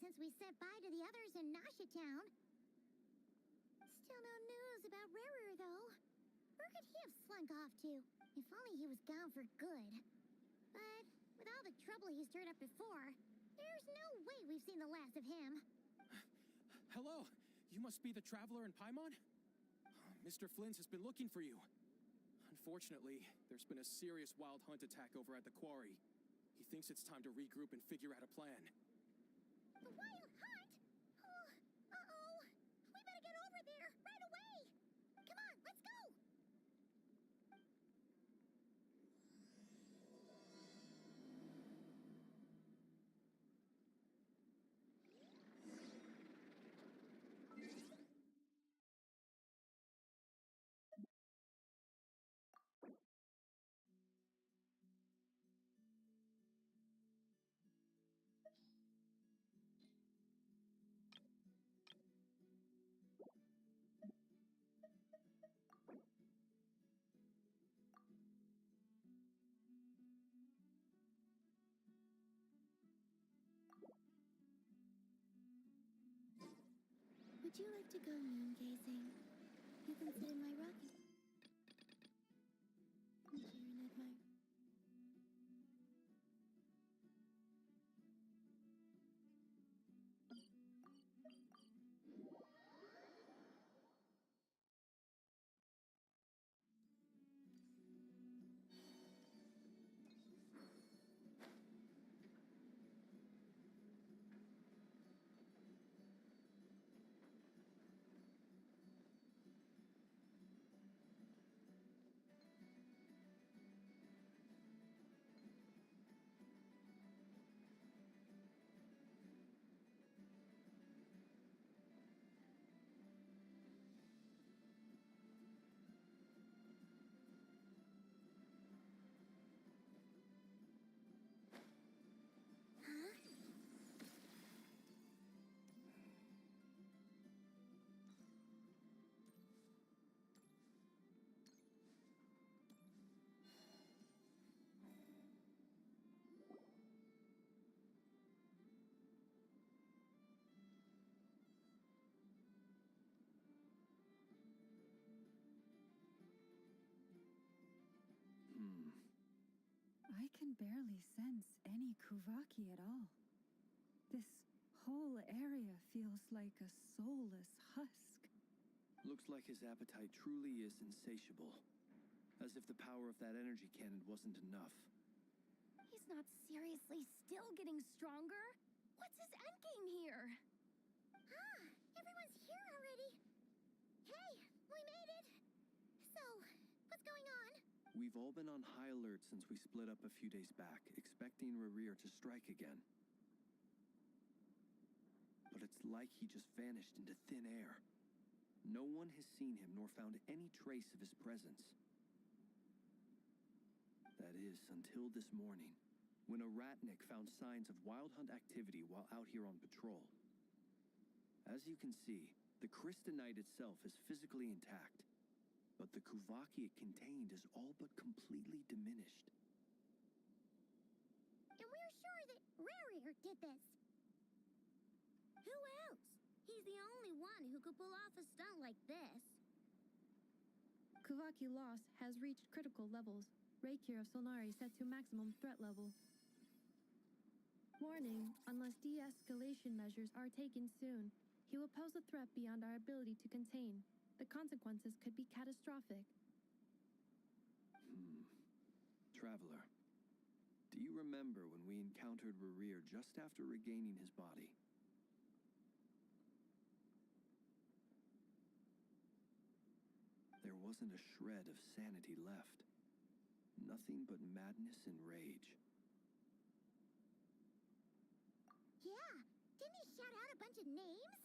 since we said bye to the others in Nasha Town. Still no news about Rarer, though. Where could he have slunk off to? If only he was gone for good. But with all the trouble he stirred up before, there's no way we've seen the last of him. Hello, you must be the traveler in Paimon? Mr. Flynn has been looking for you. Unfortunately, there's been a serious wild hunt attack over at the quarry. He thinks it's time to regroup and figure out a plan. The wild hunt? Oh, uh-oh. We better get over there right away. Come on, let's go. Would you like to go moon gazing? You can sit in my rocket. And cheer and admire. I can barely sense any Kuvaki at all. This whole area feels like a soulless husk. Looks like his appetite truly is insatiable. As if the power of that energy cannon wasn't enough. He's not seriously still getting stronger? What's his endgame here? Ah, everyone's here already. Hey, we made it. So, what's going on? We've all been on high alert since we split up a few days back, expecting Rarir to strike again. But it's like he just vanished into thin air. No one has seen him nor found any trace of his presence. That is, until this morning, when a ratnik found signs of wild hunt activity while out here on patrol. As you can see, the crystalline itself is physically intact, but the Kuvaki it contained is all but completely diminished. And we're sure that Rarir did this. Who else? He's the only one who could pull off a stunt like this. Kuvaki loss has reached critical levels. Reikir of Solnari set to maximum threat level. Warning, unless de-escalation measures are taken soon, he will pose a threat beyond our ability to contain. The consequences could be catastrophic. Traveler, do you remember when we encountered Rarir just after regaining his body? There wasn't a shred of sanity left. Nothing but madness and rage. Yeah, didn't he shout out a bunch of names?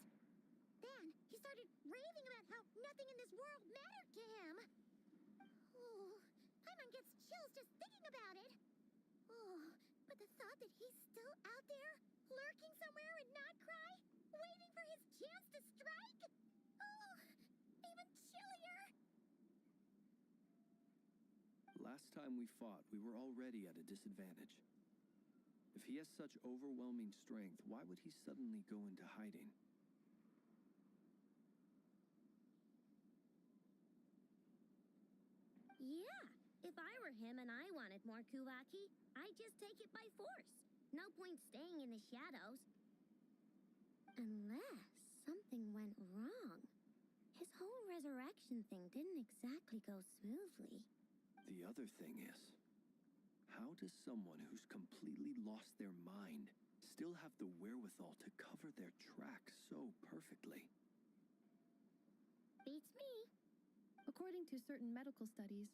Then he started raving about how nothing in this world mattered to him. Oh, Paimon gets chills just thinking about it. Oh, but the thought that he's still out there, lurking somewhere in Not Krai, waiting for his chance to strike? Oh, even chillier. Last time we fought, we were already at a disadvantage. If he has such overwhelming strength, why would he suddenly go into hiding? Yeah, if I were him and I wanted more Kuvaki, I'd just take it by force. No point staying in the shadows. Unless something went wrong. His whole resurrection thing didn't exactly go smoothly. The other thing is, how does someone who's completely lost their mind still have the wherewithal to cover their tracks so perfectly? Beats me. According to certain medical studies,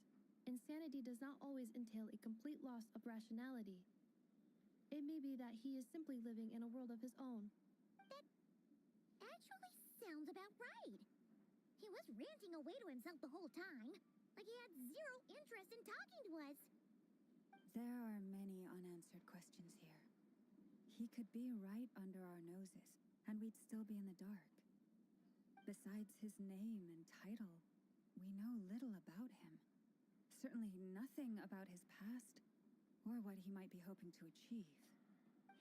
insanity does not always entail a complete loss of rationality. It may be that he is simply living in a world of his own. That actually sounds about right. He was ranting away to himself the whole time, like he had zero interest in talking to us. There are many unanswered questions here. He could be right under our noses, and we'd still be in the dark. Besides his name and title, we know little about him. Certainly nothing about his past, or what he might be hoping to achieve.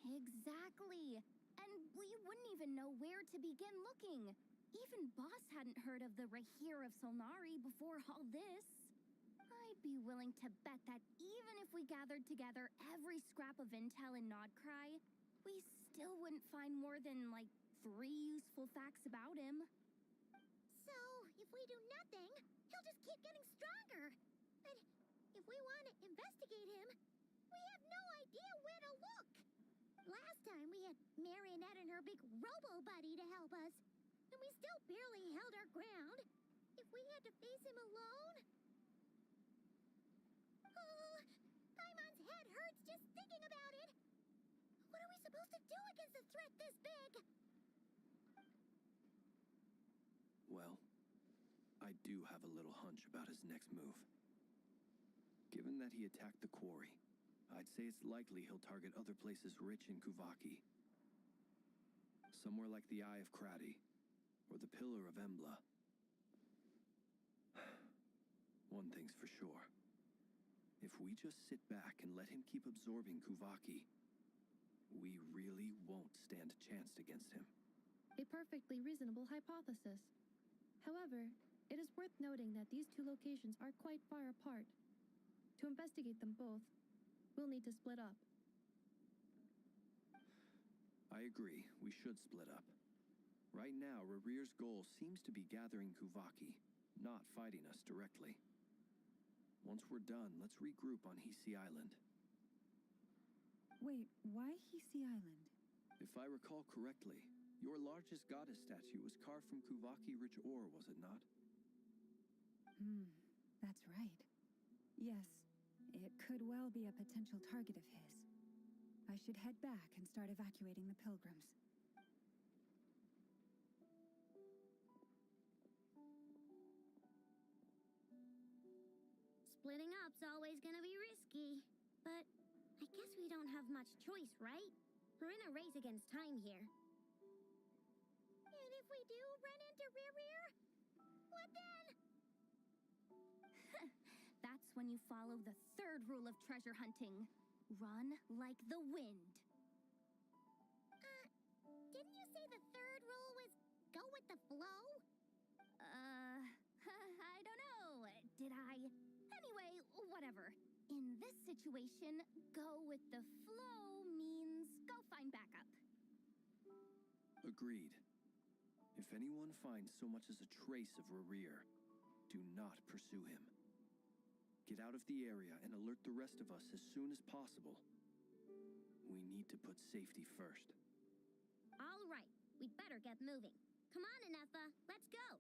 Exactly. And we wouldn't even know where to begin looking. Even Boss hadn't heard of the Rahir of Solnari before all this. I'd be willing to bet that even if we gathered together every scrap of intel in Krai, we still wouldn't find more than, like, 3 useful facts about him. So, if we do nothing, he'll just keep getting stronger. And if we want to investigate him, we have no idea where to look. Last time we had Marionette and her big robo-buddy to help us, and we still barely held our ground. If we had to face him alone... Oh, Paimon's head hurts just thinking about it. What are we supposed to do against a threat this big? Well, I do have a little hunch about his next move. Given that he attacked the quarry, I'd say it's likely he'll target other places rich in Kuvaki. Somewhere like the Eye of Krai, or the Pillar of Embla. One thing's for sure. If we just sit back and let him keep absorbing Kuvaki, we really won't stand a chance against him. A perfectly reasonable hypothesis. However, it is worth noting that these two locations are quite far apart. To investigate them both, we'll need to split up. I agree, we should split up. Right now, Rarir's goal seems to be gathering Kuvaki, not fighting us directly. Once we're done, let's regroup on Hisi Island. Wait, why Hisi Island? If I recall correctly, your largest goddess statue was carved from Kuvaki-rich ore, was it not? That's right. Yes, it could well be a potential target of his. I should head back and start evacuating the pilgrims. Splitting up's always gonna be risky. But I guess we don't have much choice, right? We're in a race against time here. And if we do run into Rarir, what then? That's when you follow the third rule of treasure hunting. Run like the wind. Didn't you say the third rule was go with the flow? I don't know. Did I? Anyway, whatever. In this situation, go with the flow means go find backup. Agreed. If anyone finds so much as a trace of Rarir, do not pursue him. Get out of the area and alert the rest of us as soon as possible. We need to put safety first. All right, we'd better get moving. Come on, Anefa, let's go.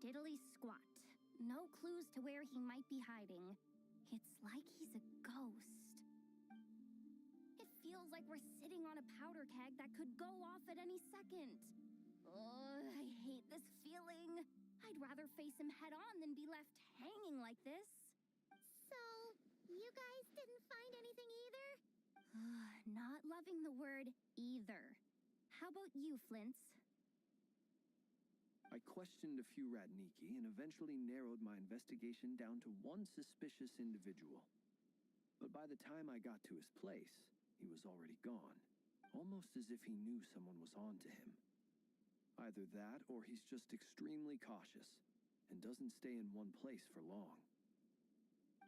diddly squat. No clues to where he might be hiding. It's like he's a ghost. It feels like we're sitting on a powder keg that could go off at any second. Ugh, I hate this feeling. I'd rather face him head on than be left hanging like this. So, you guys didn't find anything either? Not loving the word either. How about you, Flint's? I questioned a few Ratniki and eventually narrowed my investigation down to one suspicious individual. But by the time I got to his place, he was already gone, almost as if he knew someone was on to him. Either that, or he's just extremely cautious and doesn't stay in one place for long.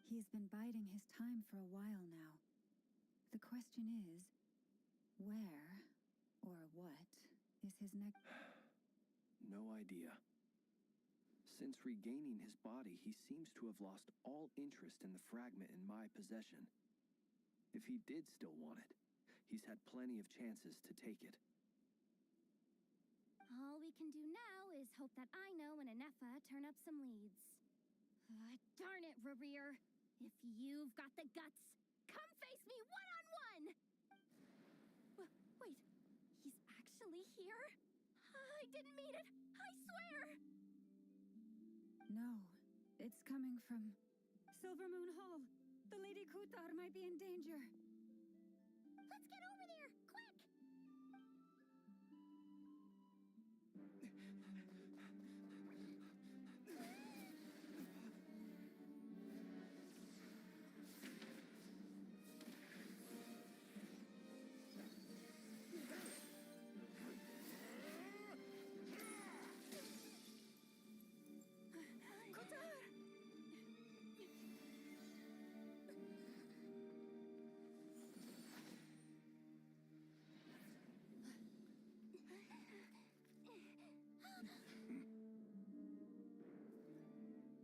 He's been biding his time for a while now. The question is, where or what is his next... No idea. Since regaining his body, he seems to have lost all interest in the fragment in my possession. If he did still want it, he's had plenty of chances to take it. All we can do now is hope that Aino and Anefa turn up some leads. Darn it, Rereer. If you've got the guts, come face me one-on-one! Wait, he's actually here? I didn't mean it, I swear! No, it's coming from Silver Moon Hall. The Lady Kutar might be in danger. Let's get over there, quick!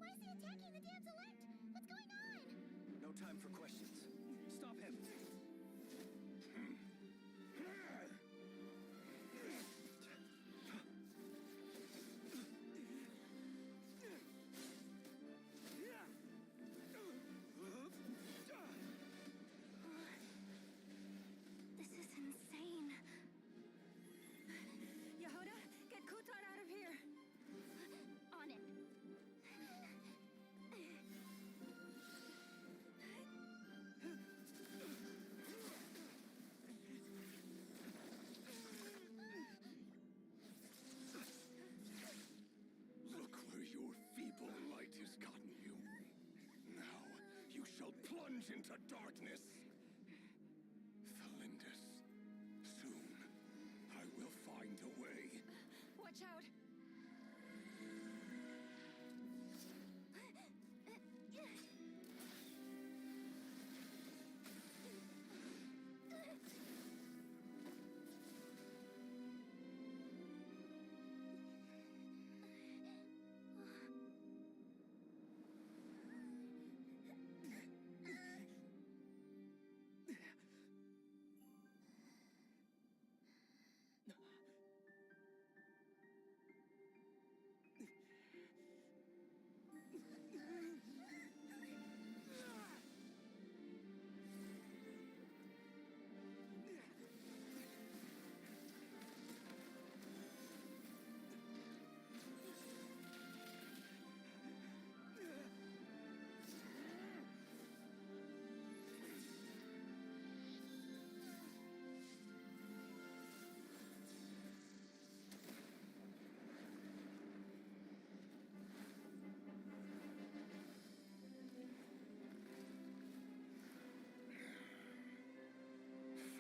Why is he attacking the damselette? What's going on? No time for questions. Stop him! This is insane. Yehuda, get Kutar out of here! On it. Look where your feeble light has gotten you. Now you shall plunge into darkness. Felindus, soon I will find a way. Watch out!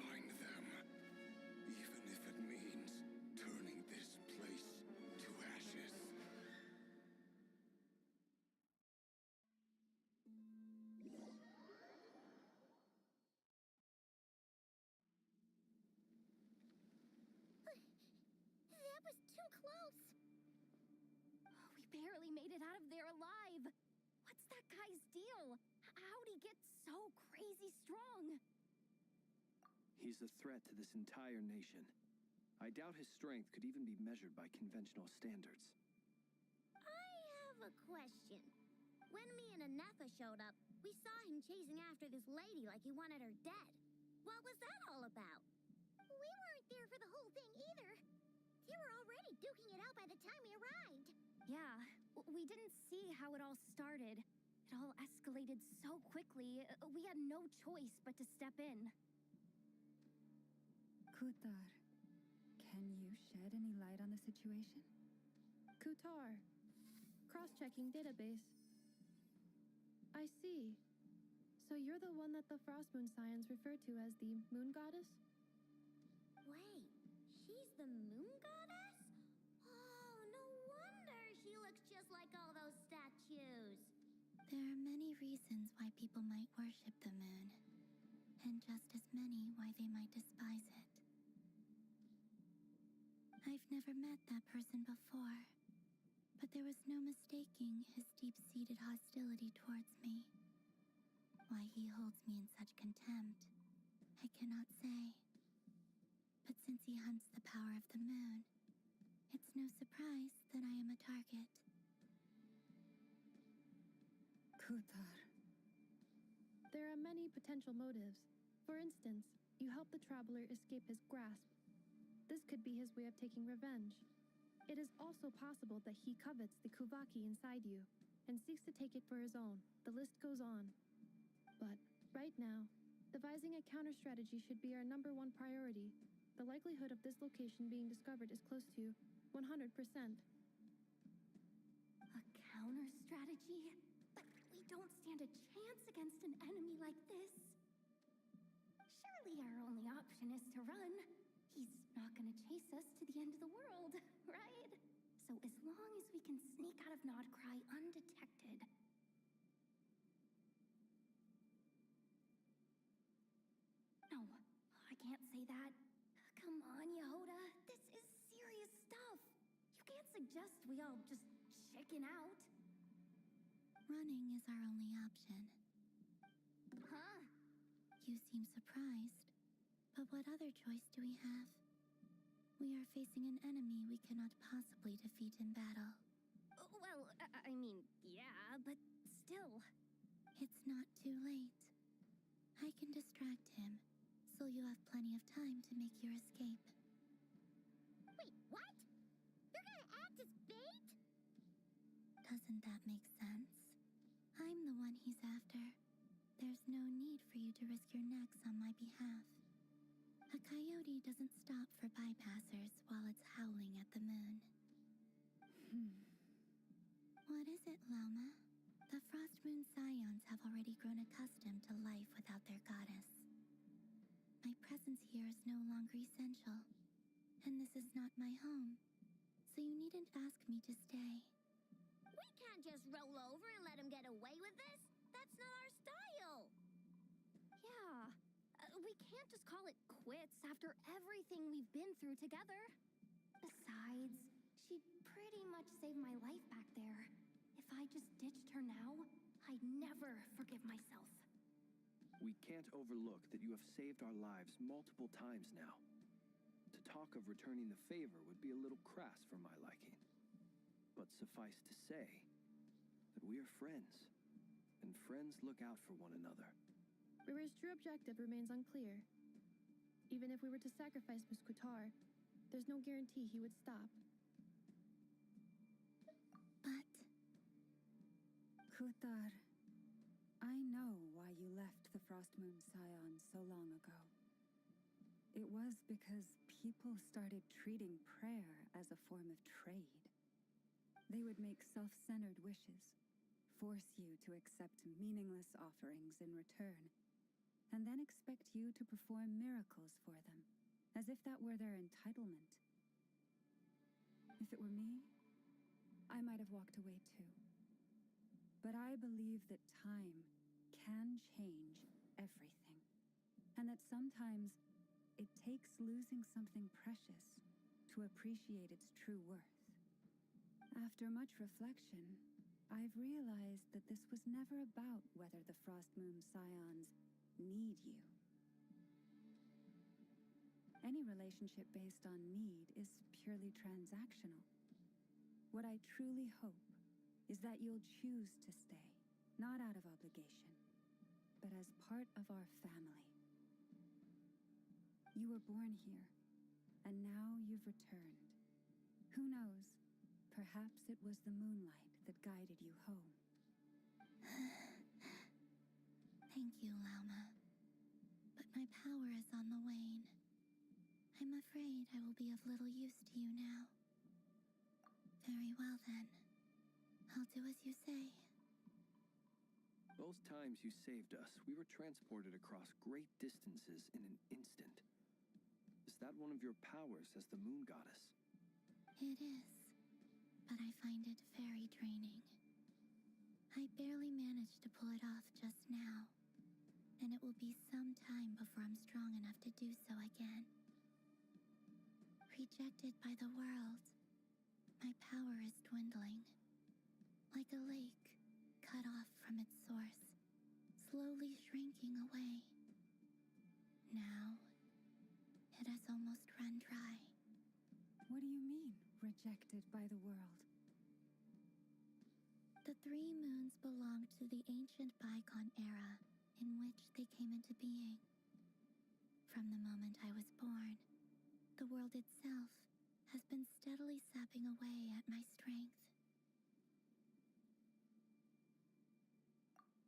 Find them, even if it means turning this place to ashes. That was too close! We barely made it out of there alive. What's that guy's deal? How'd he get so crazy strong? He's a threat to this entire nation. I doubt his strength could even be measured by conventional standards. I a question. When me and Anefa showed up, we saw him chasing after this lady like he wanted her dead. What was that all about? We weren't there for the whole thing either. They were already duking it out by the time we arrived. Yeah, we didn't see how it all started. It all escalated so quickly, we had no choice but to step in. Kutar, can you shed any light on the situation? Kutar. Cross-checking database. I see. So you're the one that the Frost Moon Scions refer to as the Moon Goddess? Wait, she's the moon goddess? Oh, no wonder she looks just like all those statues. There are many reasons why people might worship the moon, and just as many why they might despise it. I've never met that person before, but there was no mistaking his deep-seated hostility towards me. Why he holds me in such contempt, I cannot say. But since he hunts the power of the moon, it's no surprise that I am a target. Kutar. There are many potential motives. For instance, you help the traveler escape his grasp. This could be his way of taking revenge. It is also possible that he covets the Kuvaki inside you and seeks to take it for his own. The list goes on. But right now, devising a counter-strategy should be our #1 priority. The likelihood of this location being discovered is close to 100%. A counter-strategy? But we don't stand a chance against an enemy like this. Surely our only option is to run. He's not gonna chase us to the end of the world, right? So as long as we can sneak out of Krai undetected. No, I can't say that. Come on, Yehoda. This is serious stuff. You can't suggest we all just chicken out. Running is our only option. Huh? You seem surprised. But what other choice do we have? We are facing an enemy we cannot possibly defeat in battle. Well, I mean, yeah, but still. It's not too late. I can distract him, so you have plenty of time to make your escape. Wait, what? You're gonna act as bait? Doesn't that make sense? I'm the one he's after. There's no need for you to risk your necks on my behalf. A coyote doesn't stop for bypassers while it's howling at the moon. What is it, Lama? The Frost Moon Scions have already grown accustomed to life without their goddess. My presence here is no longer essential, and this is not my home, so you needn't ask me to stay. We can't just roll over and let him get away with this. That's not our style. Yeah. We can't just call it quits after everything we've been through together. Besides, she pretty much saved my life back there. If I just ditched her now, I'd never forgive myself. We can't overlook that you have saved our lives multiple times now. To talk of returning the favor would be a little crass for my liking. But suffice to say that we are friends, and friends look out for one another. Rivers' true objective remains unclear. Even if we were to sacrifice Miss Kutar, there's no guarantee he would stop. But Kutar, I know why you left the Frost Moon Scions so long ago. It was because people started treating prayer as a form of trade. They would make self-centered wishes, force you to accept meaningless offerings in return, and then expect you to perform miracles for them, as if that were their entitlement. If it were me, I might have walked away too. But I believe that time can change everything, and that sometimes it takes losing something precious to appreciate its true worth. After much reflection, I've realized that this was never about whether the Frost Moon Scions need you. Any relationship based on need is purely transactional. What I truly hope is that you'll choose to stay, not out of obligation, but as part of our family. You were born here, and now you've returned. Who knows? Perhaps it was the moonlight that guided you home. Thank you, Lauma. But my power is on the wane. I'm afraid I will be of little use to you now. Very well, then. I'll do as you say. Both times you saved us, we were transported across great distances in an instant. Is that one of your powers as the moon goddess? It is, but I find it very draining. I barely managed to pull it off just now, and it will be some time before I'm strong enough to do so again. Rejected by the world, my power is dwindling. Like a lake cut off from its source, slowly shrinking away. Now, it has almost run dry. What do you mean, rejected by the world? The 3 moons belonged to the ancient bygone era in which they came into being. From the moment I was born, the world itself has been steadily sapping away at my strength.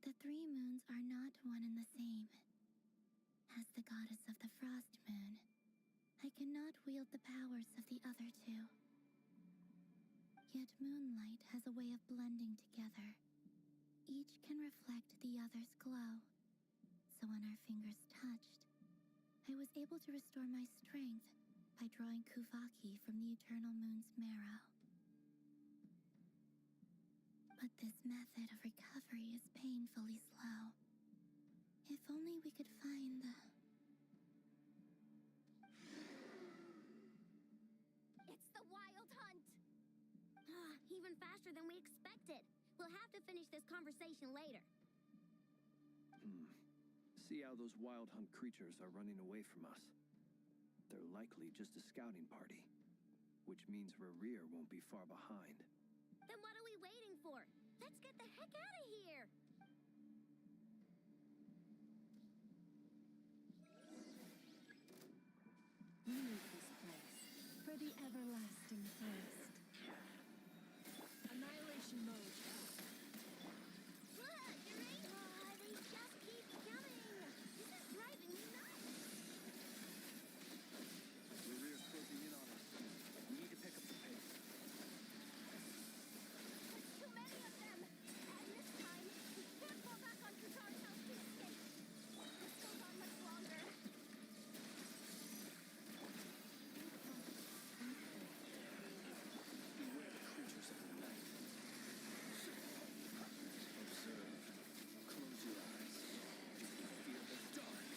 The 3 moons are not one and the same. As the goddess of the frost moon, I cannot wield the powers of the other 2. Yet moonlight has a way of blending together. Each can reflect the other's glow. So when our fingers touched, I was able to restore my strength by drawing Kuvaki from the eternal moon's marrow. But this method of recovery is painfully slow. If only we could find the... It's the Wild Hunt! Even faster than we expected. We'll have to finish this conversation later. See how those wild hunt creatures are running away from us. They're likely just a scouting party, which means Rerir won't be far behind. Then what are we waiting for? Let's get the heck out of here! Leave this place for the everlasting forest. Annihilation mode. Look, they just keep coming! This is driving me nuts! Rerir's closing in on us. We need to pick up the pace. There's too many of them! And this time, we can't fall back on Kutar's house to escape! This goes on much longer. Beware the creatures of the night. Observe. Close your eyes. Fear the dark.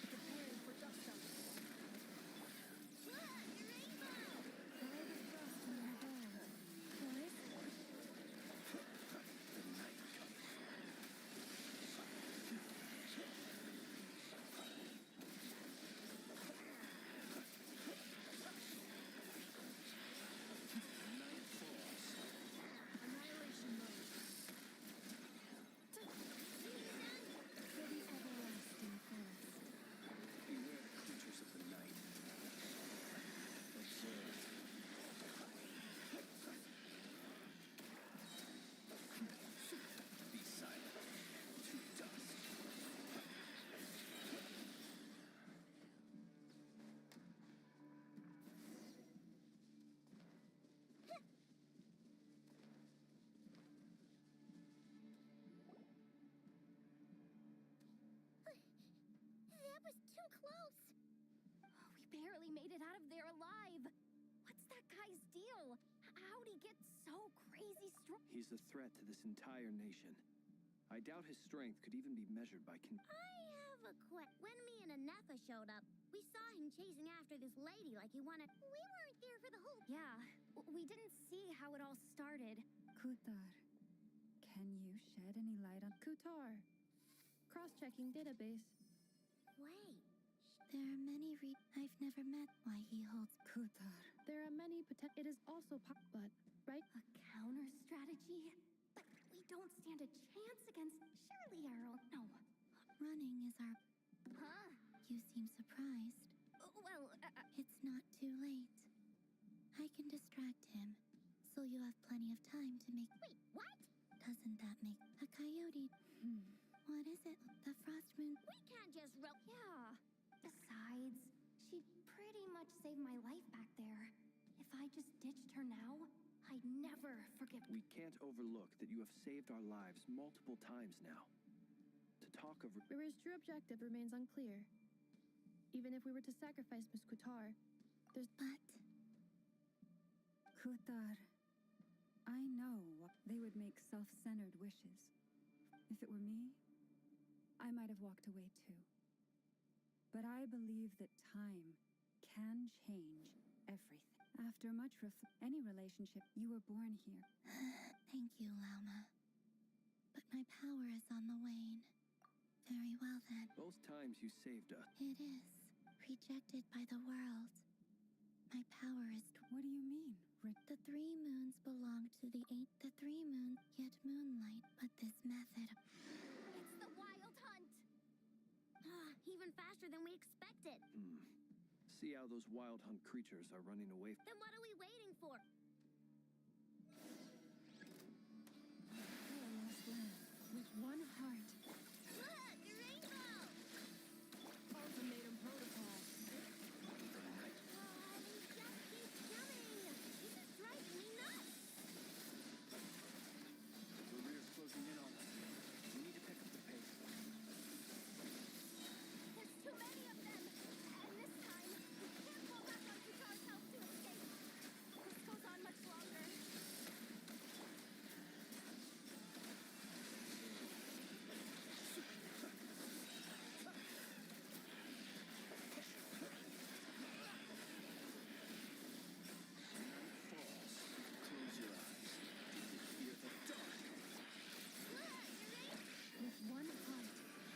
Preparing for dusk up. Look, your rainbow! Follow the frost in your world. Boys, The night comes. Night falls. Annihilation mode. for the everlasting forest. Beware the creatures of the night. Observe. Be silent. To dust. That was too close! We barely made it out of there alive! What's that guy's deal? How'd he get so crazy strong? He's a threat to this entire nation. I doubt his strength could even be measured by I have a When me and Anefa showed up, we saw him chasing after this lady like he wanted... We weren't there for the whole... Yeah, we didn't see how it all started. Kutar, can you shed any light on... Kutar. Cross-checking database. Wait. There are many I've never met why he holds... Kutar, There are many It is also but, right? A counter strategy? But we don't stand a chance against Shirley Arrow. No. Running is our... Huh? You seem surprised. Well, It's not too late. I can distract him, so you have plenty of time to make... Wait, what? Doesn't that make... A coyote... What is it? The frost moon... We can't just yeah. Besides, she pretty much saved my life back there. If I just ditched her now, I'd never forgive... We can't overlook that you have saved our lives multiple times now. To talk of... Rivers' true objective remains unclear. Even if we were to sacrifice Miss Kutar, there's... But... Kutar, I know they would make self-centered wishes. If it were me, I might have walked away too. But I believe that time can change everything. After much any relationship, you were born here. Thank you, Lauma. But my power is on the wane. Very well then. Both times you saved us. It is. Rejected by the world. My power is... What do you mean? The 3 moons belong to the 8. The 3 moons get moonlight, but this method... It's the wild hunt! Even faster than we expected. See how those wild hunt creatures are running away. Then what are we waiting for? With one heart. Look, the rainbow! Ultimatum protocol. They just keep coming! This is driving me nuts! The rear's closing in on us. We need to pick up the pace. There's too many of them! And this time, we can't fall back on Kutar's help to escape! This goes on much longer. Close your eyes. Fear the dark. With one heart,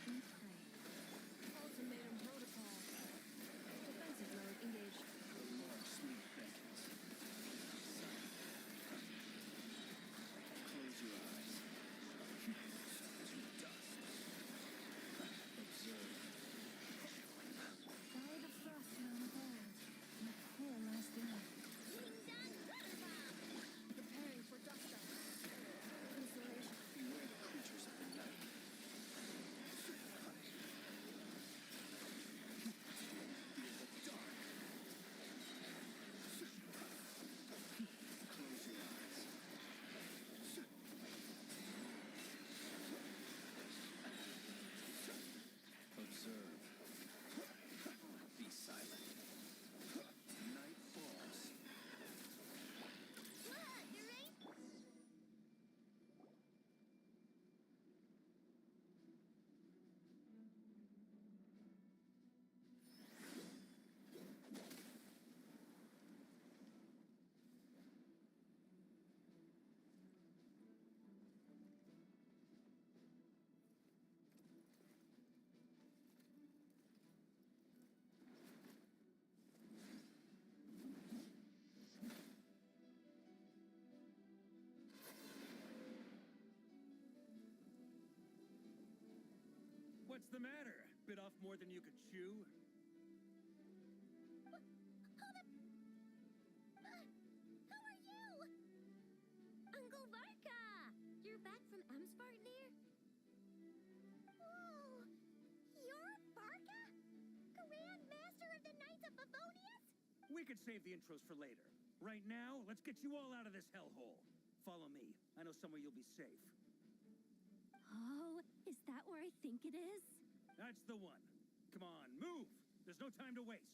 we pray. Ultimatum protocol. Defensive mode engaged. The Lord sleep beckons. Close your eyes. To dust. Observe. By the frost moon of old, my whole last day. Preparing for dust up. Insulation. Beware the creatures of the night. Fear the dark. Close your eyes. Observe. Be silent. Night falls. What's the matter? Bit off more than you could chew? Hold up! Who are you? Uncle Varka! You're back from Amsvartnir? Oh, you're Varka? Grand Master of the Knights of Favonius? We could save the intros for later. Right now, let's get you all out of this hellhole. Follow me. I know somewhere you'll be safe. Oh, is that where I think it is? That's the one. Come on, move! There's no time to waste.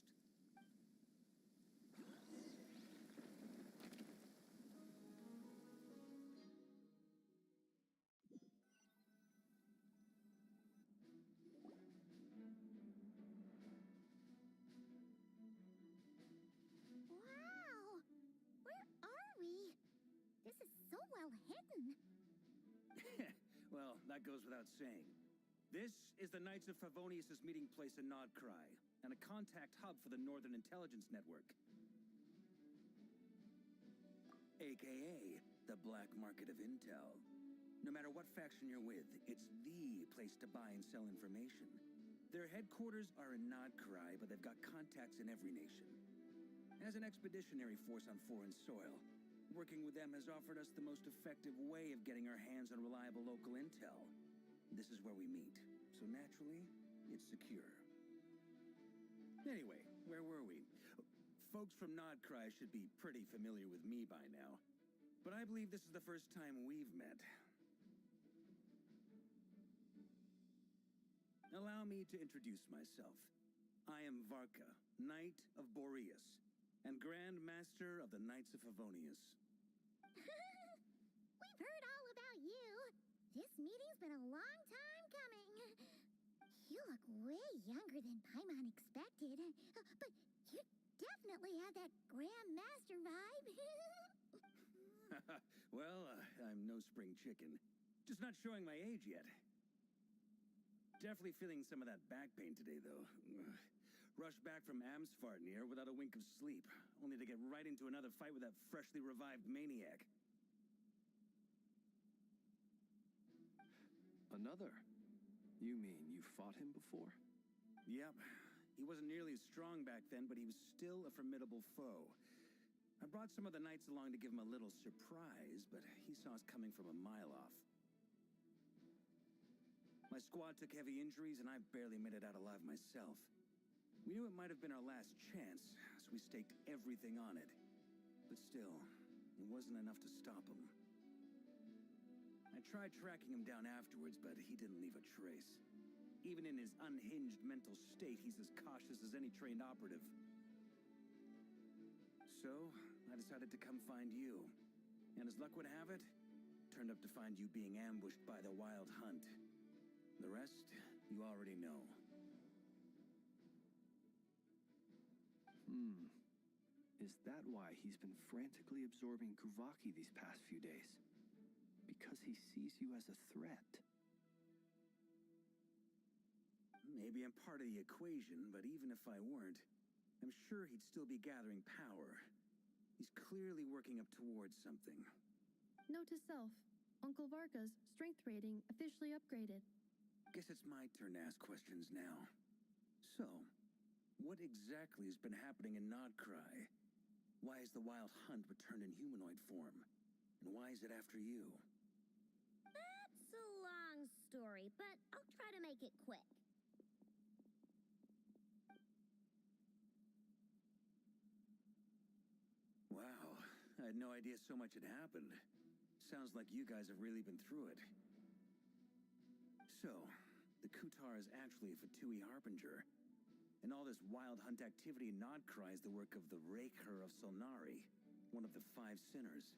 Wow! Where are we? This is so well hidden. Well, that goes without saying. This is the Knights of Favonius' meeting place in Krai, and a contact hub for the Northern Intelligence Network. aka the black market of intel. No matter what faction you're with, it's the place to buy and sell information. Their headquarters are in Krai, but they've got contacts in every nation. As an expeditionary force on foreign soil, working with them has offered us the most effective way of getting our hands on reliable local intel. This is where we meet, so naturally, it's secure. Anyway, where were we? Folks from Krai should be pretty familiar with me by now, but I believe this is the first time we've met. Allow me to introduce myself. I am Varka, Knight of Boreas, and Grand Master of the Knights of Favonius. We've heard all about you. This meeting's been a long time coming. You look way younger than Paimon expected. But you definitely have that Grand Master vibe. Well, I'm no spring chicken. Just not showing my age yet. Definitely feeling some of that back pain today, though. Rushed back from Amsfartnir without a wink of sleep, only to get right into another fight with that freshly revived maniac. Another? You mean you fought him before? Yep. He wasn't nearly as strong back then, but he was still a formidable foe. I brought some of the knights along to give him a little surprise, but he saw us coming from a mile off. My squad took heavy injuries, and I barely made it out alive myself. We knew it might have been our last chance, so we staked everything on it. But still, it wasn't enough to stop him. I tried tracking him down afterwards, but he didn't leave a trace. Even in his unhinged mental state, he's as cautious as any trained operative. So, I decided to come find you. And as luck would have it, turned up to find you being ambushed by the Wild Hunt. The rest, you already know. Is that why he's been frantically absorbing Kuvaki these past few days? Because he sees you as a threat? Maybe I'm part of the equation, but even if I weren't, I'm sure he'd still be gathering power. He's clearly working up towards something. Note to self, Uncle Varka's strength rating officially upgraded. Guess it's my turn to ask questions now. So, what exactly has been happening in Krai? Why has the Wild Hunt returned in humanoid form? And why is it after you? That's a long story, but I'll try to make it quick. Wow, I had no idea so much had happened. Sounds like you guys have really been through it. So, the Kutar is actually a Fatui Harbinger. And all this Wild Hunt activity in Krai is the work of the Raker of Solnari, one of the 5 sinners.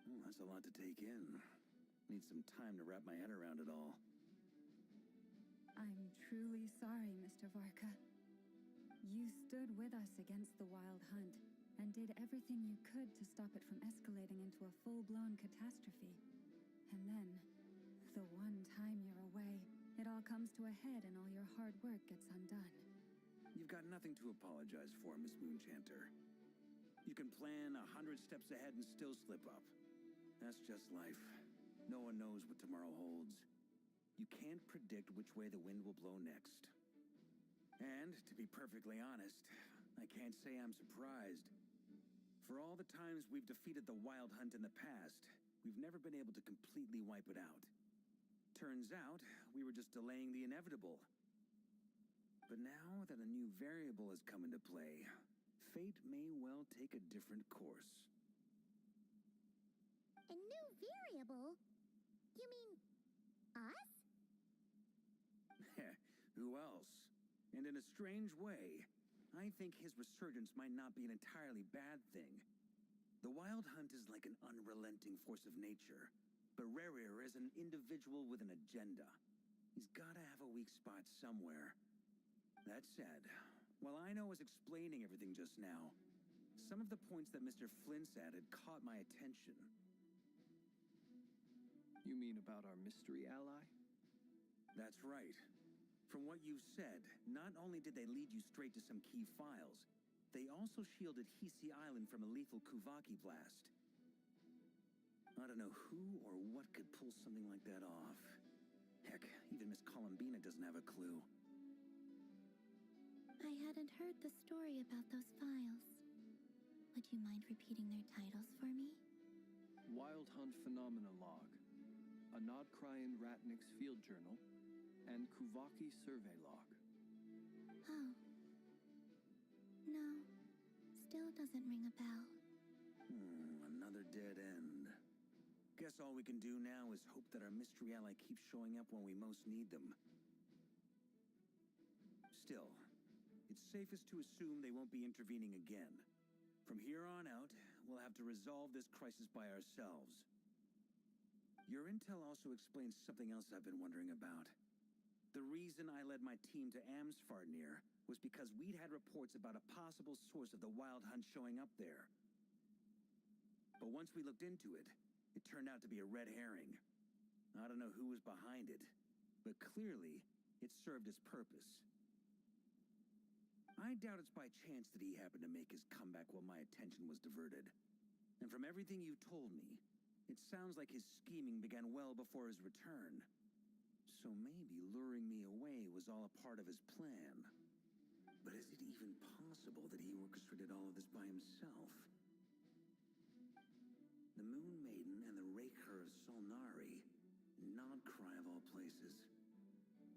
Oh, that's a lot to take in. Need some time to wrap my head around it all. I'm truly sorry, Mr. Varka. You stood with us against the Wild Hunt and did everything you could to stop it from escalating into a full-blown catastrophe. And then, the one time you're away, it all comes to a head and all your hard work gets undone. You've got nothing to apologize for, Miss Moonchanter. You can plan 100 steps ahead and still slip up. That's just life. No one knows what tomorrow holds. You can't predict which way the wind will blow next. And, to be perfectly honest, I can't say I'm surprised. For all the times we've defeated the Wild Hunt in the past, we've never been able to completely wipe it out. Turns out, we were just delaying the inevitable. But now that a new variable has come into play, fate may well take a different course. A new variable? You mean us? Who else? And in a strange way, I think his resurgence might not be an entirely bad thing. The Wild Hunt is like an unrelenting force of nature, but Rarir is an individual with an agenda. He's gotta have a weak spot somewhere. That said, while I know I was explaining everything just now, some of the points that Mr. Flint's added caught my attention. You mean about our mystery ally? That's right. From what you've said, not only did they lead you straight to some key files, they also shielded Hisi Island from a lethal Kuvaki blast. I don't know who or what could pull something like that off. Heck, even Miss Columbina doesn't have a clue. I hadn't heard the story about those files. Would you mind repeating their titles for me? Wild Hunt Phenomena Log, a Krai and Ratnik's Field Journal, and Kuvaki Survey Log. Oh. No. Still doesn't ring a bell. Another dead end. Guess all we can do now is hope that our mystery ally keeps showing up when we most need them. Still, it's safest to assume they won't be intervening again. From here on out, we'll have to resolve this crisis by ourselves. Your intel also explains something else I've been wondering about. The reason I led my team to Amsfarnir was because we'd had reports about a possible source of the Wild Hunt showing up there. But once we looked into it, it turned out to be a red herring. I don't know who was behind it, but clearly, it served its purpose. I doubt it's by chance that he happened to make his comeback while my attention was diverted. And from everything you told me, it sounds like his scheming began well before his return. So maybe luring me away was all a part of his plan. But is it even possible that he orchestrated all of this by himself? The Moon Maiden and the Raker of Solnari, not Krai of all places.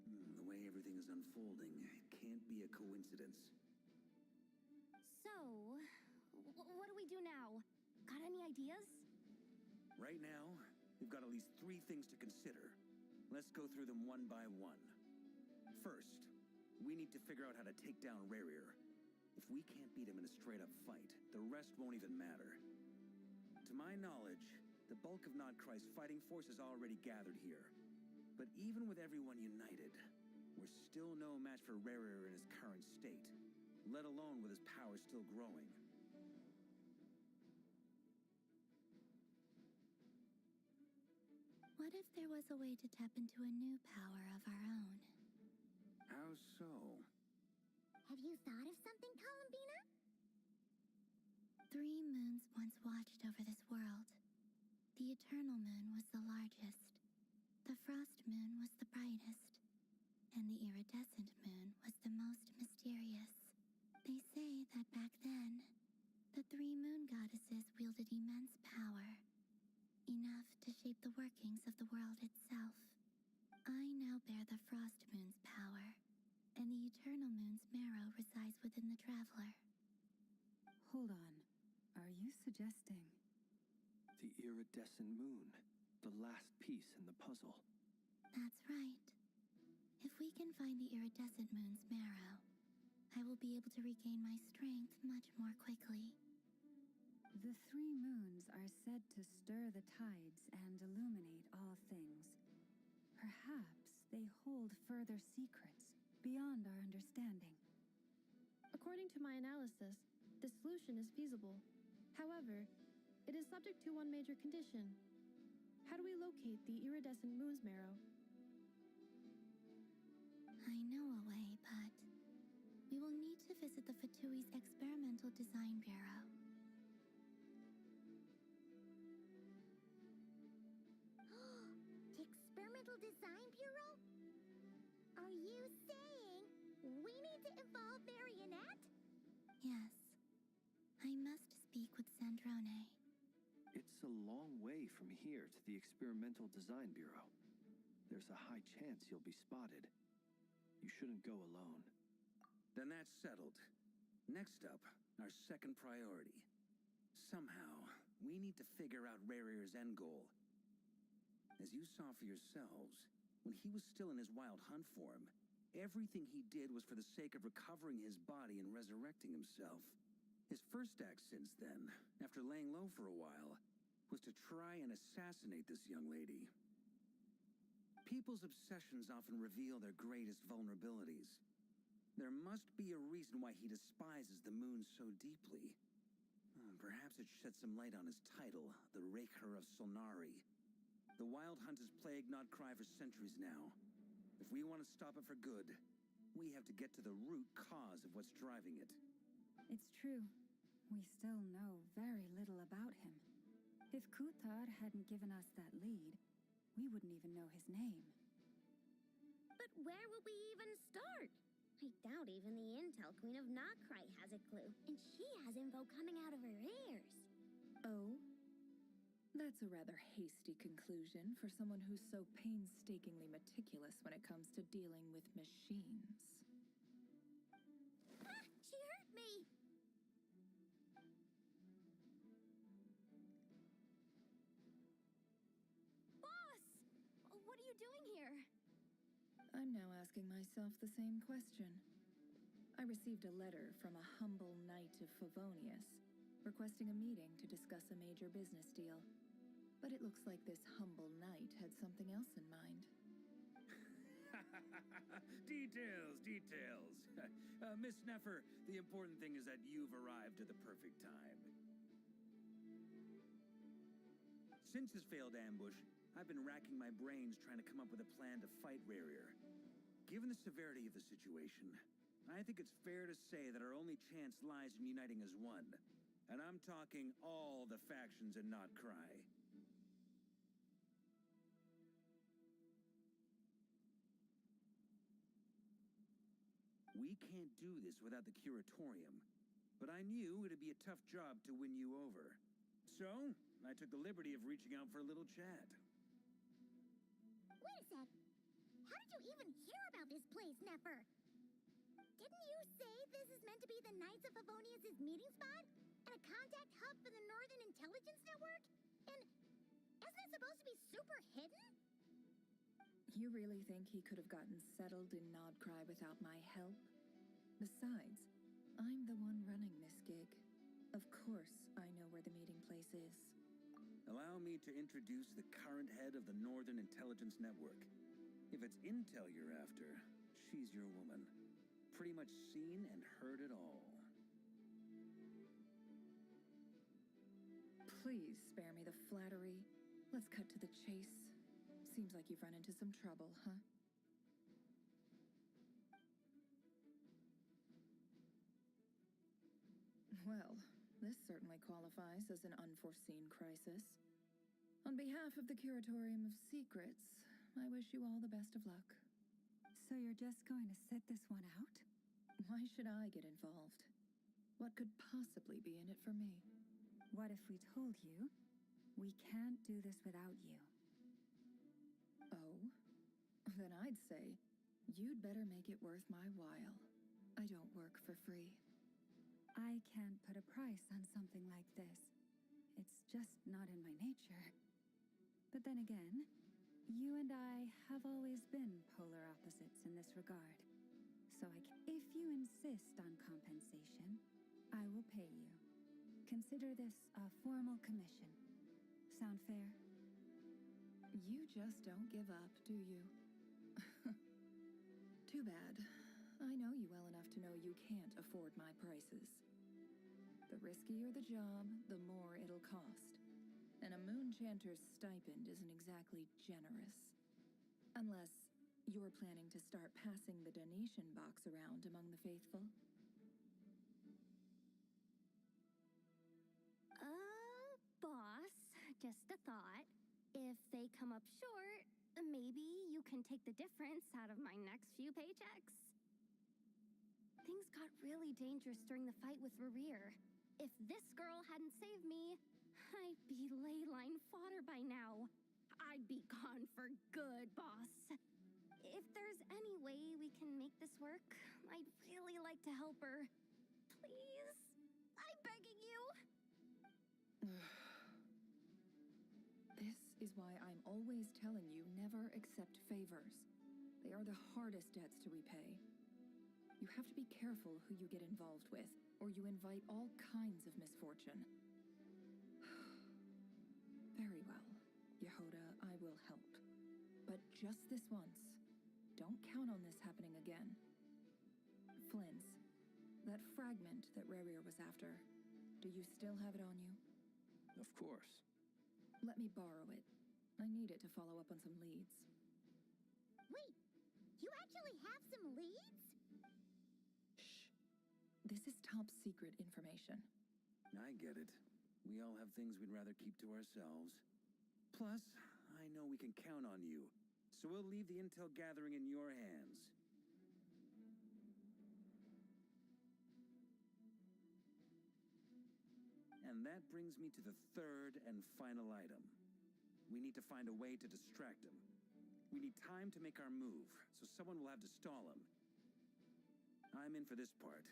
The way everything is unfolding, it can't be a coincidence. So, what do we do now? Got any ideas? Right now, we've got at least 3 things to consider. Let's go through them one by one. First, we need to figure out how to take down Rerir. If we can't beat him in a straight-up fight, the rest won't even matter. To my knowledge, the bulk of Krai's fighting force is already gathered here. But even with everyone united, we're still no match for Rerir in his current state, let alone with his power still growing. What if there was a way to tap into a new power of our own? How so? Have you thought of something, Columbina? 3 moons once watched over this world. The Eternal Moon was the largest, the Frost Moon was the brightest, and the Iridescent Moon was the most mysterious. They say that back then, the 3 moon goddesses wielded immense power, enough to shape the workings of the world itself. I now bear the Frost Moon's power, and the Eternal Moon's marrow resides within the Traveler. Hold on. Are you suggesting? The Iridescent Moon, the last piece in the puzzle. That's right. If we can find the Iridescent Moon's marrow, I will be able to regain my strength much more quickly. The 3 moons are said to stir the tides and illuminate all things. Perhaps they hold further secrets beyond our understanding. According to my analysis, the solution is feasible. However, it is subject to one major condition. How do we locate the Iridescent Moon's marrow? I know a way, but we will need to visit the Fatui's Experimental Design Bureau. The Experimental Design Bureau? Are you saying we need to involve Marionette? Yes. I must speak with Sandrone. It's a long way from here to the Experimental Design Bureau. There's a high chance you'll be spotted. You shouldn't go alone. Then that's settled. Next up, our second priority. Somehow, we need to figure out Rerir's end goal. As you saw for yourselves, when he was still in his Wild Hunt form, everything he did was for the sake of recovering his body and resurrecting himself. His first act since then, after laying low for a while, was to try and assassinate this young lady. People's obsessions often reveal their greatest vulnerabilities. There must be a reason why he despises the moon so deeply. Perhaps it sheds some light on his title, the Raker of Solnari. The Wild Hunt has plagued Krai for centuries now. If we want to stop it for good, we have to get to the root cause of what's driving it. It's true. We still know very little about him. If Kuthar hadn't given us that lead, we wouldn't even know his name. But where would we even start? I doubt even the Intel Queen of Krai has a clue, and she has info coming out of her ears. Oh? That's a rather hasty conclusion for someone who's so painstakingly meticulous when it comes to dealing with machines. Ah, she hurt me! Boss! What are you doing here? I'm now asking myself the same question. I received a letter from a humble knight of Favonius, requesting a meeting to discuss a major business deal. But it looks like this humble knight had something else in mind. Details. Miss Neffer, the important thing is that you've arrived at the perfect time. Since his failed ambush, I've been racking my brains trying to come up with a plan to fight Rarier. Given the severity of the situation, I think it's fair to say that our only chance lies in uniting as one. And I'm talking all the factions in Krai. We can't do this without the Curatorium, but I knew it'd be a tough job to win you over. So, I took the liberty of reaching out for a little chat. Wait a sec. How did you even hear about this place, Neffer? Didn't you say this is meant to be the Knights of Favonius' meeting spot? And a contact hub for the Northern Intelligence Network? And isn't it supposed to be super hidden? You really think he could have gotten settled in Krai without my help? Besides, I'm the one running this gig. Of course I know where the meeting place is. Allow me to introduce the current head of the Northern Intelligence Network. If it's intel you're after, she's your woman. Pretty much seen and heard it all. Please spare me the flattery. Let's cut to the chase. Seems like you've run into some trouble, huh? Well, this certainly qualifies as an unforeseen crisis. On behalf of the Curatorium of Secrets, I wish you all the best of luck. So you're just going to sit this one out? Why should I get involved? What could possibly be in it for me? What if we told you we can't do this without you? Oh? Then I'd say, you'd better make it worth my while. I don't work for free. I can't put a price on something like this. It's just not in my nature. But then again, you and I have always been polar opposites in this regard. So if you insist on compensation, I will pay you. Consider this a formal commission. Sound fair? You just don't give up, do you? Too bad. I know you well enough to know you can't afford my prices. The riskier the job, the more it'll cost. And a Moonchanter's stipend isn't exactly generous. Unless you're planning to start passing the donation box around among the faithful. Boss, just a thought. If they come up short, maybe you can take the difference out of my next few paychecks. Things got really dangerous during the fight with Rarier. If this girl hadn't saved me, I'd be ley line fodder by now. I'd be gone for good, boss. If there's any way we can make this work, I'd really like to help her. Please? I'm begging you. This is why I'm always telling you never accept favors. They are the hardest debts to repay. You have to be careful who you get involved with, or you invite all kinds of misfortune. Very well, Yehoda, I will help. But just this once. Don't count on this happening again. Flins, that fragment that Rarier was after, do you still have it on you? Of course. Let me borrow it. I need it to follow up on some leads. Wait, you actually have some leads? Shh. This is top secret information. I get it. We all have things we'd rather keep to ourselves. Plus, I know we can count on you, so we'll leave the intel gathering in your hands. And that brings me to the third and final item. We need to find a way to distract him. We need time to make our move, so someone will have to stall him. I'm in for this part,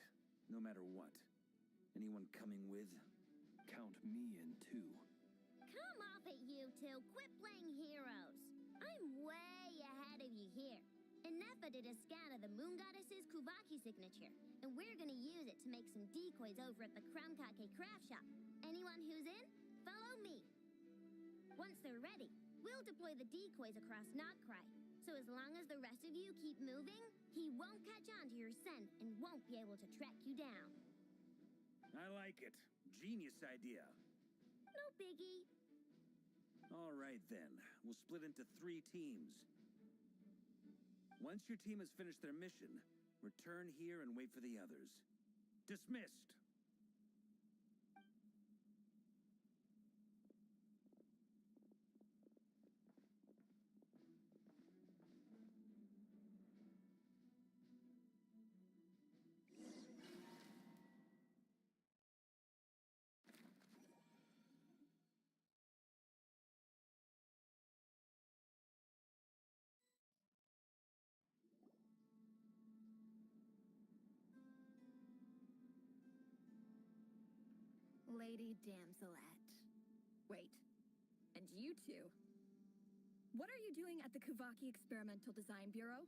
no matter what. Anyone coming with? Count me in too. Come off it, you two. Quit playing heroes. I'm way ahead of you here. Nefa did a scan of the moon goddess's Kuvaki signature, and we're gonna use it to make some decoys over at the Kramkake craft shop. Anyone who's in, follow me. Once they're ready, we'll deploy the decoys across Krai. So as long as the rest of you keep moving, he won't catch on to your scent and won't be able to track you down. I like it. Genius idea. No biggie. All right, then. We'll split into 3 teams. Once your team has finished their mission, return here and wait for the others. Dismissed! Lady Damselette. Wait, and you two? What are you doing at the Kuvaki Experimental Design Bureau?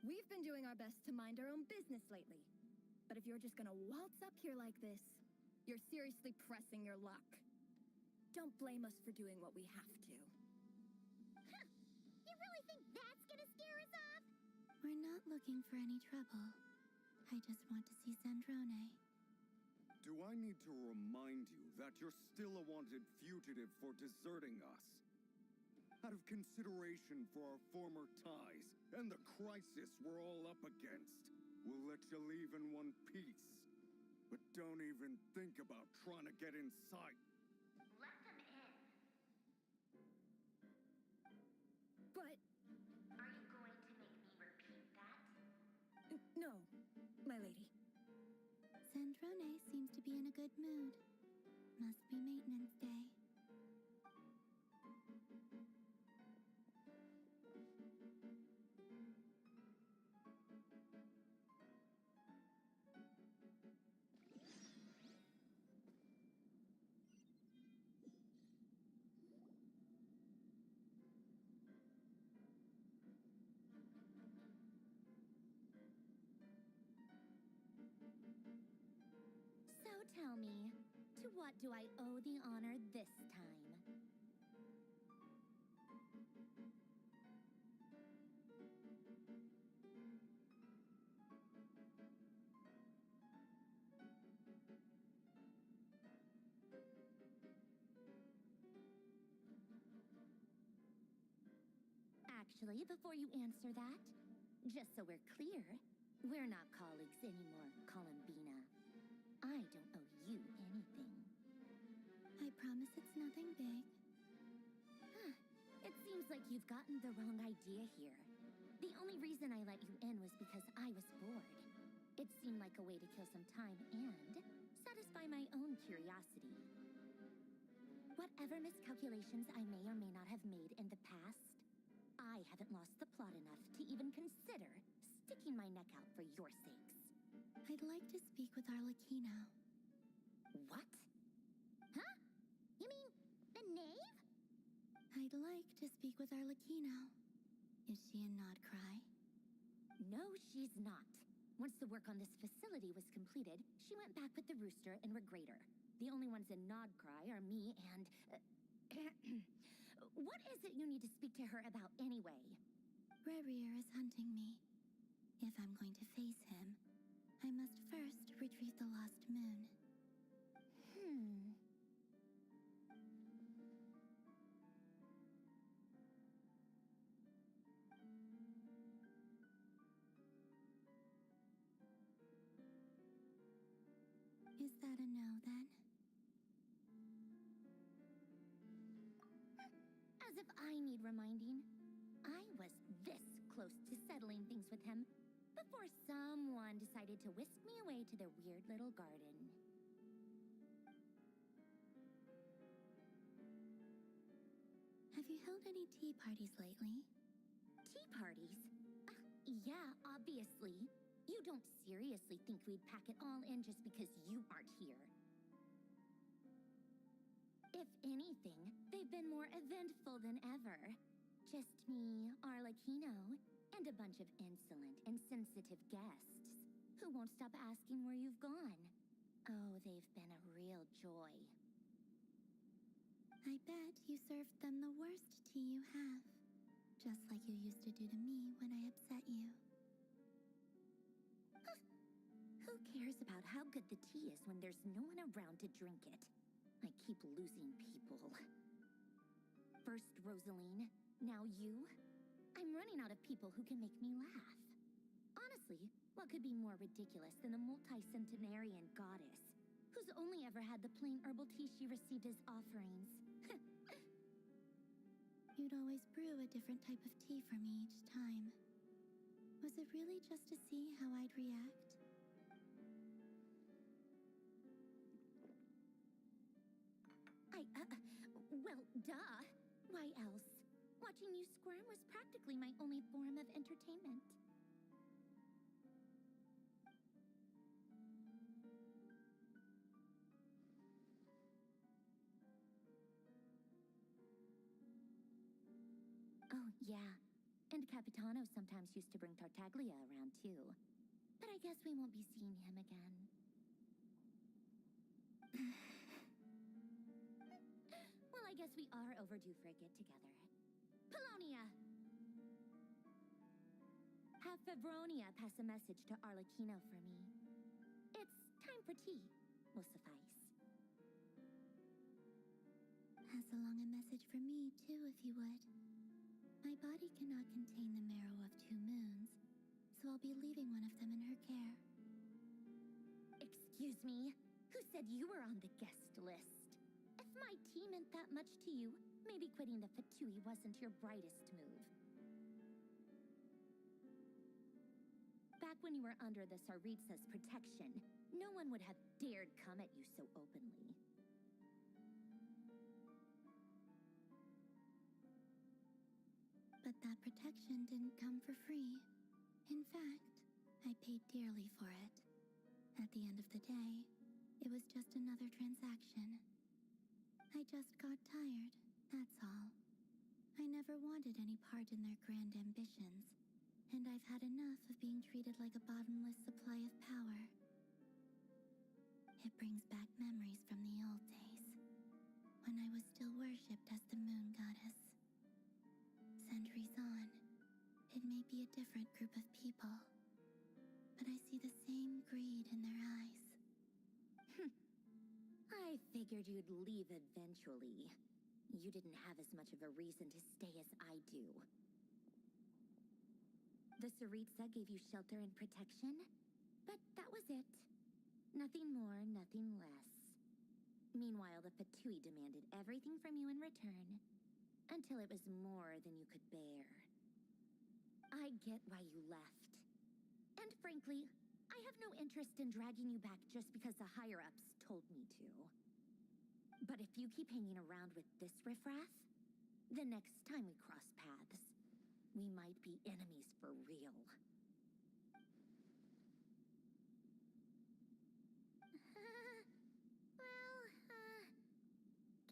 We've been doing our best to mind our own business lately. But if you're just gonna waltz up here like this, you're seriously pressing your luck. Don't blame us for doing what we have to. Huh! You really think that's gonna scare us off? We're not looking for any trouble. I just want to see Sandrone. Do I need to remind you that you're still a wanted fugitive for deserting us? Out of consideration for our former ties and the crisis we're all up against, we'll let you leave in one piece. But don't even think about trying to get inside. Let them in. But... Are you going to make me repeat that? no, my lady. Sandrone seems to be in a good mood. Must be maintenance day. So tell me, to what do I owe the honor this time? Actually, before you answer that, just so we're clear, we're not colleagues anymore, Columbina. I don't owe you anything. I promise it's nothing big. It seems like you've gotten the wrong idea here. The only reason I let you in was because I was bored. It seemed like a way to kill some time and satisfy my own curiosity. Whatever miscalculations I may or may not have made in the past, I haven't lost the plot enough to even consider sticking my neck out for your sakes. I'd like to speak with Arlecchino. What? Huh? You mean the knave? I'd like to speak with Arlecchino. Is she in Krai? No, she's not. Once the work on this facility was completed, she went back with the rooster and Regrator. The only ones in Krai are me and... What is it you need to speak to her about anyway? Rerir is hunting me. If I'm going to face him, I must first retrieve the lost moon. Is that a no, then? As if I need reminding. I was this close to settling things with him before someone decided to whisk me away to their weird little garden. Have you held any tea parties lately? Tea parties? Yeah, obviously. You don't seriously think we'd pack it all in just because you aren't here. If anything, they've been more eventful than ever. Just me, Arlecchino, and a bunch of insolent and sensitive guests who won't stop asking where you've gone. Oh, they've been a real joy. I bet you served them the worst tea you have. Just like you used to do to me when I upset you. Who cares about how good the tea is when there's no one around to drink it? I keep losing people. First Rosaline, now you. I'm running out of people who can make me laugh. Honestly, what could be more ridiculous than a multi-centenarian goddess who's only ever had the plain herbal tea she received as offerings? You'd always brew a different type of tea for me each time. Was it really just to see how I'd react? Well, duh. Why else? Watching you squirm was practically my only form of entertainment. Oh, yeah. And Capitano sometimes used to bring Tartaglia around, too. But I guess we won't be seeing him again. Well, I guess we are overdue for a get-together. Polonia! Have Fevronia pass a message to Arlecchino for me. It's time for tea. Will suffice. Pass along a message for me, too, if you would. My body cannot contain the marrow of 2 moons, so I'll be leaving one of them in her care. Excuse me? Who said you were on the guest list? If my tea meant that much to you, maybe quitting the Fatui wasn't your brightest move. Back when you were under the Tsaritsa's protection, no one would have dared come at you so openly. But that protection didn't come for free. In fact, I paid dearly for it. At the end of the day, it was just another transaction. I just got tired, that's all. I never wanted any part in their grand ambitions, and I've had enough of being treated like a bottomless supply of power. It brings back memories from the old days, when I was still worshipped as the moon goddess. Centuries on, it may be a different group of people, but I see the same greed in their eyes. I figured you'd leave eventually. You didn't have as much of a reason to stay as I do. The Tsaritsa gave you shelter and protection, but that was it. Nothing more, nothing less. Meanwhile, the Fatui demanded everything from you in return, until it was more than you could bear. I get why you left. And frankly, I have no interest in dragging you back just because the higher-ups told me to. But if you keep hanging around with this riffraff, the next time we cross paths, we might be enemies for real.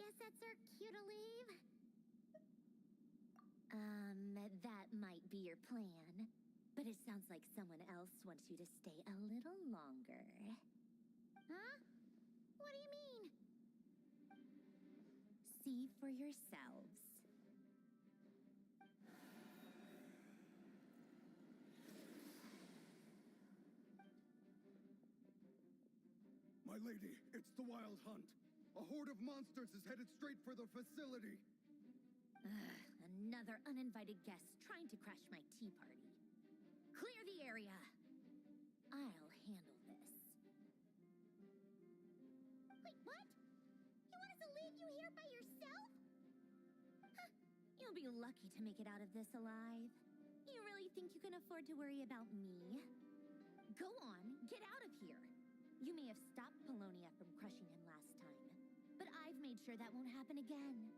Guess that's our cue to leave. That might be your plan, but it sounds like someone else wants you to stay a little longer. Huh? What do you mean? See for yourselves. My lady, it's the Wild Hunt. A horde of monsters is headed straight for the facility. Another uninvited guest trying to crash my tea party. Clear the area. I'll handle this. You'll be lucky to make it out of this alive. You really think you can afford to worry about me? Go on, get out of here. You may have stopped Polonia from crushing him last time, but I've made sure that won't happen again.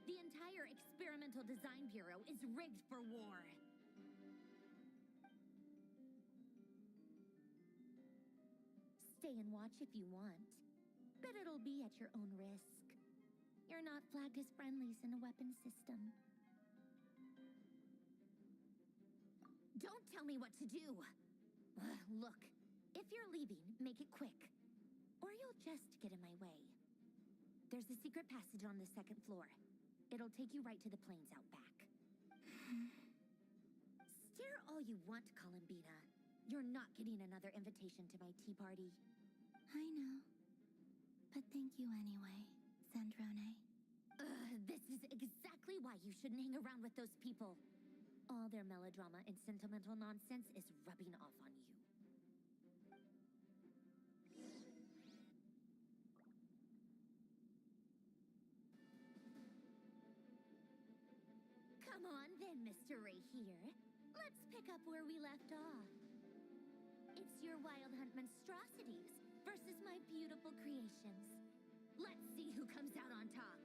The entire Experimental Design Bureau is rigged for war. Stay and watch if you want, but it'll be at your own risk. You're not flagged as friendlies in the weapons system. Don't tell me what to do! Look, if you're leaving, make it quick, or you'll just get in my way. There's a secret passage on the second floor. It'll take you right to the plains out back. Stare all you want, Columbina. You're not getting another invitation to my tea party. I know. But thank you anyway, Sandrone. This is exactly why you shouldn't hang around with those people. All their melodrama and sentimental nonsense is rubbing off on you. Come on then, Mr. Right here. Let's pick up where we left off. It's your Wild Hunt monstrosities versus my beautiful creations. Let's see who comes out on top.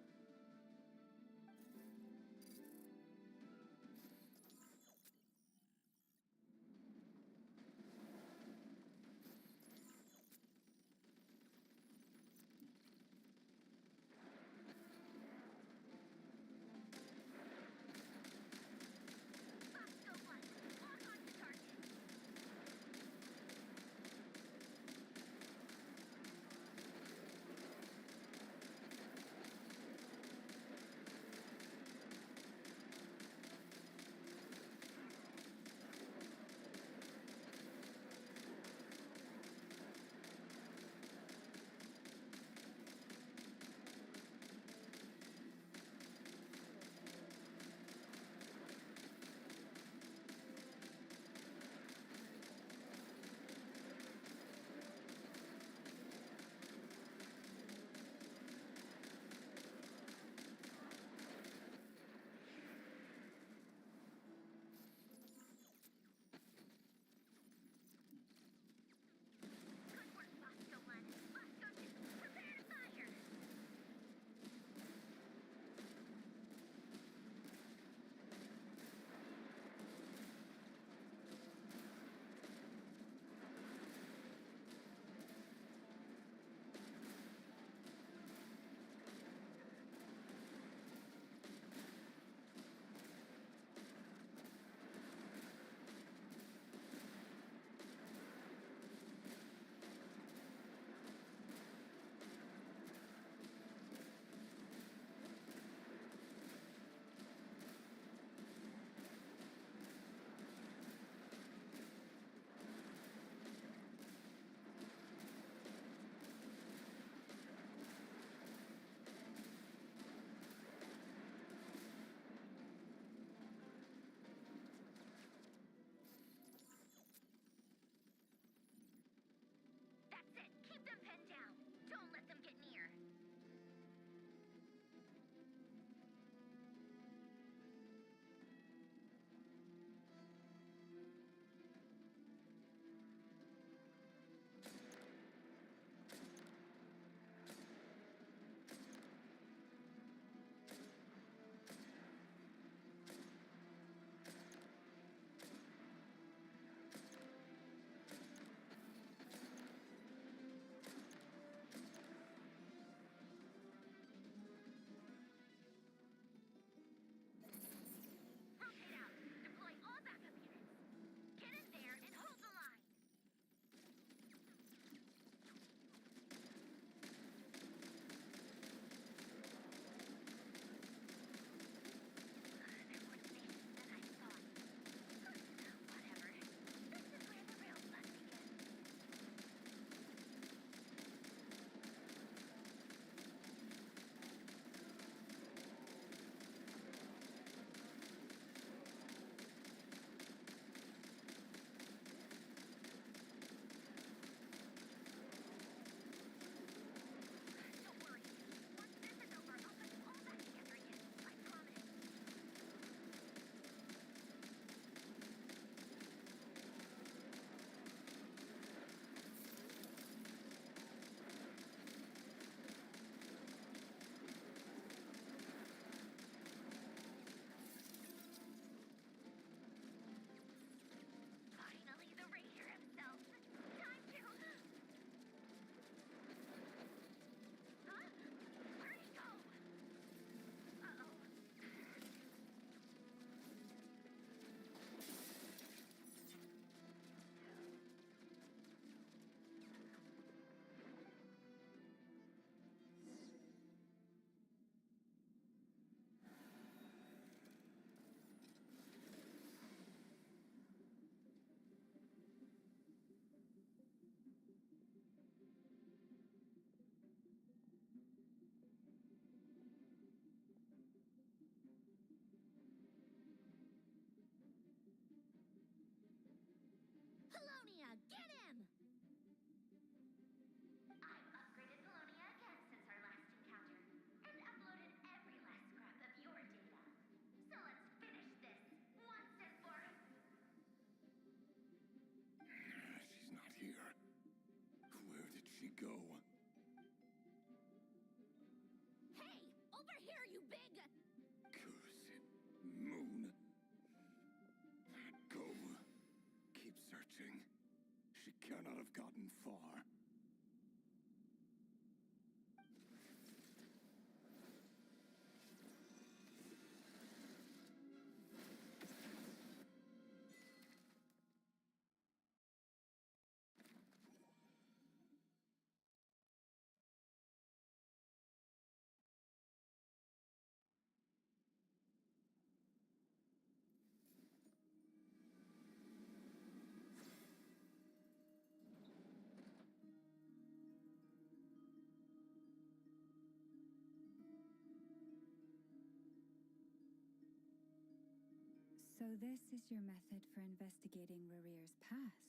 So this is your method for investigating Rarir's past.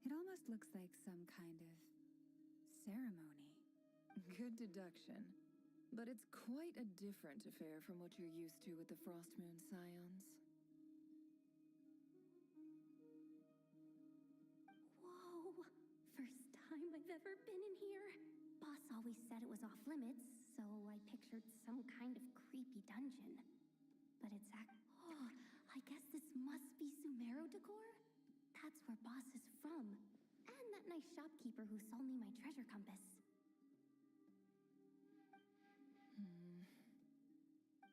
It almost looks like some kind of ceremony. Good deduction. But it's quite a different affair from what you're used to with the Frost Moon Scions. Whoa! First time I've ever been in here. Boss always said it was off limits, so I pictured some kind of creepy dungeon. But it's oh, I guess this must be Sumero decor? That's where Boss is from. And that nice shopkeeper who sold me my treasure compass.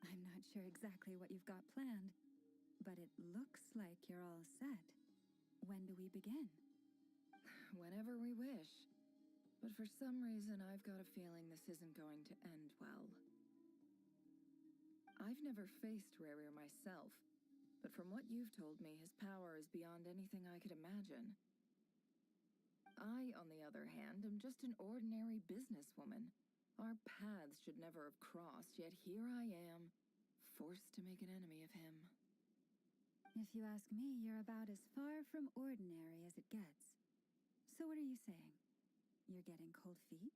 I'm not sure exactly what you've got planned, but it looks like you're all set. When do we begin? Whenever we wish. But for some reason, I've got a feeling this isn't going to end well. I've never faced Rarir myself, but from what you've told me, his power is beyond anything I could imagine. I, on the other hand, am just an ordinary businesswoman. Our paths should never have crossed, yet here I am, forced to make an enemy of him. If you ask me, you're about as far from ordinary as it gets. So what are you saying? You're getting cold feet?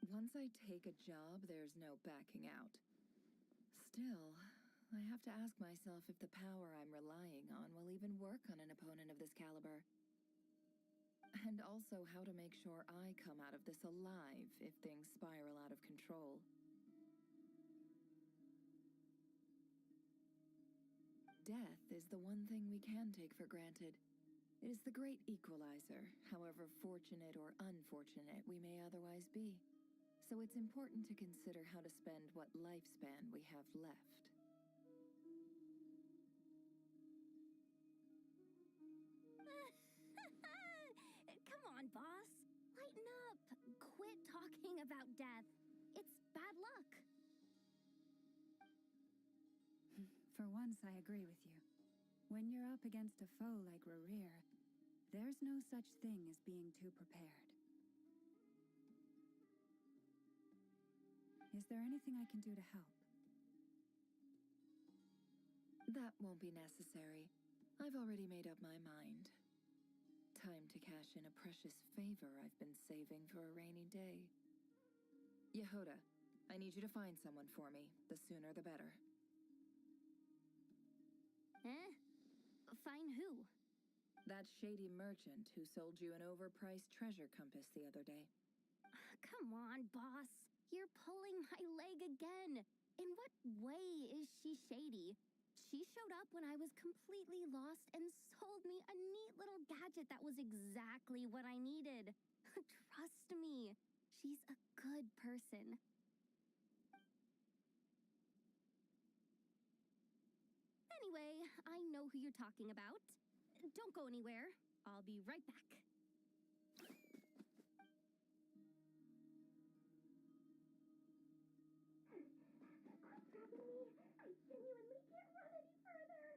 Once I take a job, there's no backing out. Still, I have to ask myself if the power I'm relying on will even work on an opponent of this caliber. And also how to make sure I come out of this alive if things spiral out of control. Death is the one thing we can take for granted. It is the great equalizer, however fortunate or unfortunate we may otherwise be. So it's important to consider how to spend what lifespan we have left. Come on, boss. Lighten up. Quit talking about death. It's bad luck. For once, I agree with you. When you're up against a foe like Rarir, there's no such thing as being too prepared. Is there anything I can do to help? That won't be necessary. I've already made up my mind. Time to cash in a precious favor I've been saving for a rainy day. Yehoda, I need you to find someone for me. The sooner the better. Eh? Find who? That shady merchant who sold you an overpriced treasure compass the other day. Come on, boss. You're pulling my leg again. In what way is she shady? She showed up when I was completely lost and sold me a neat little gadget that was exactly what I needed. Trust me, she's a good person. Anyway, I know who you're talking about. Don't go anywhere. I'll be right back. I genuinely can't run any further.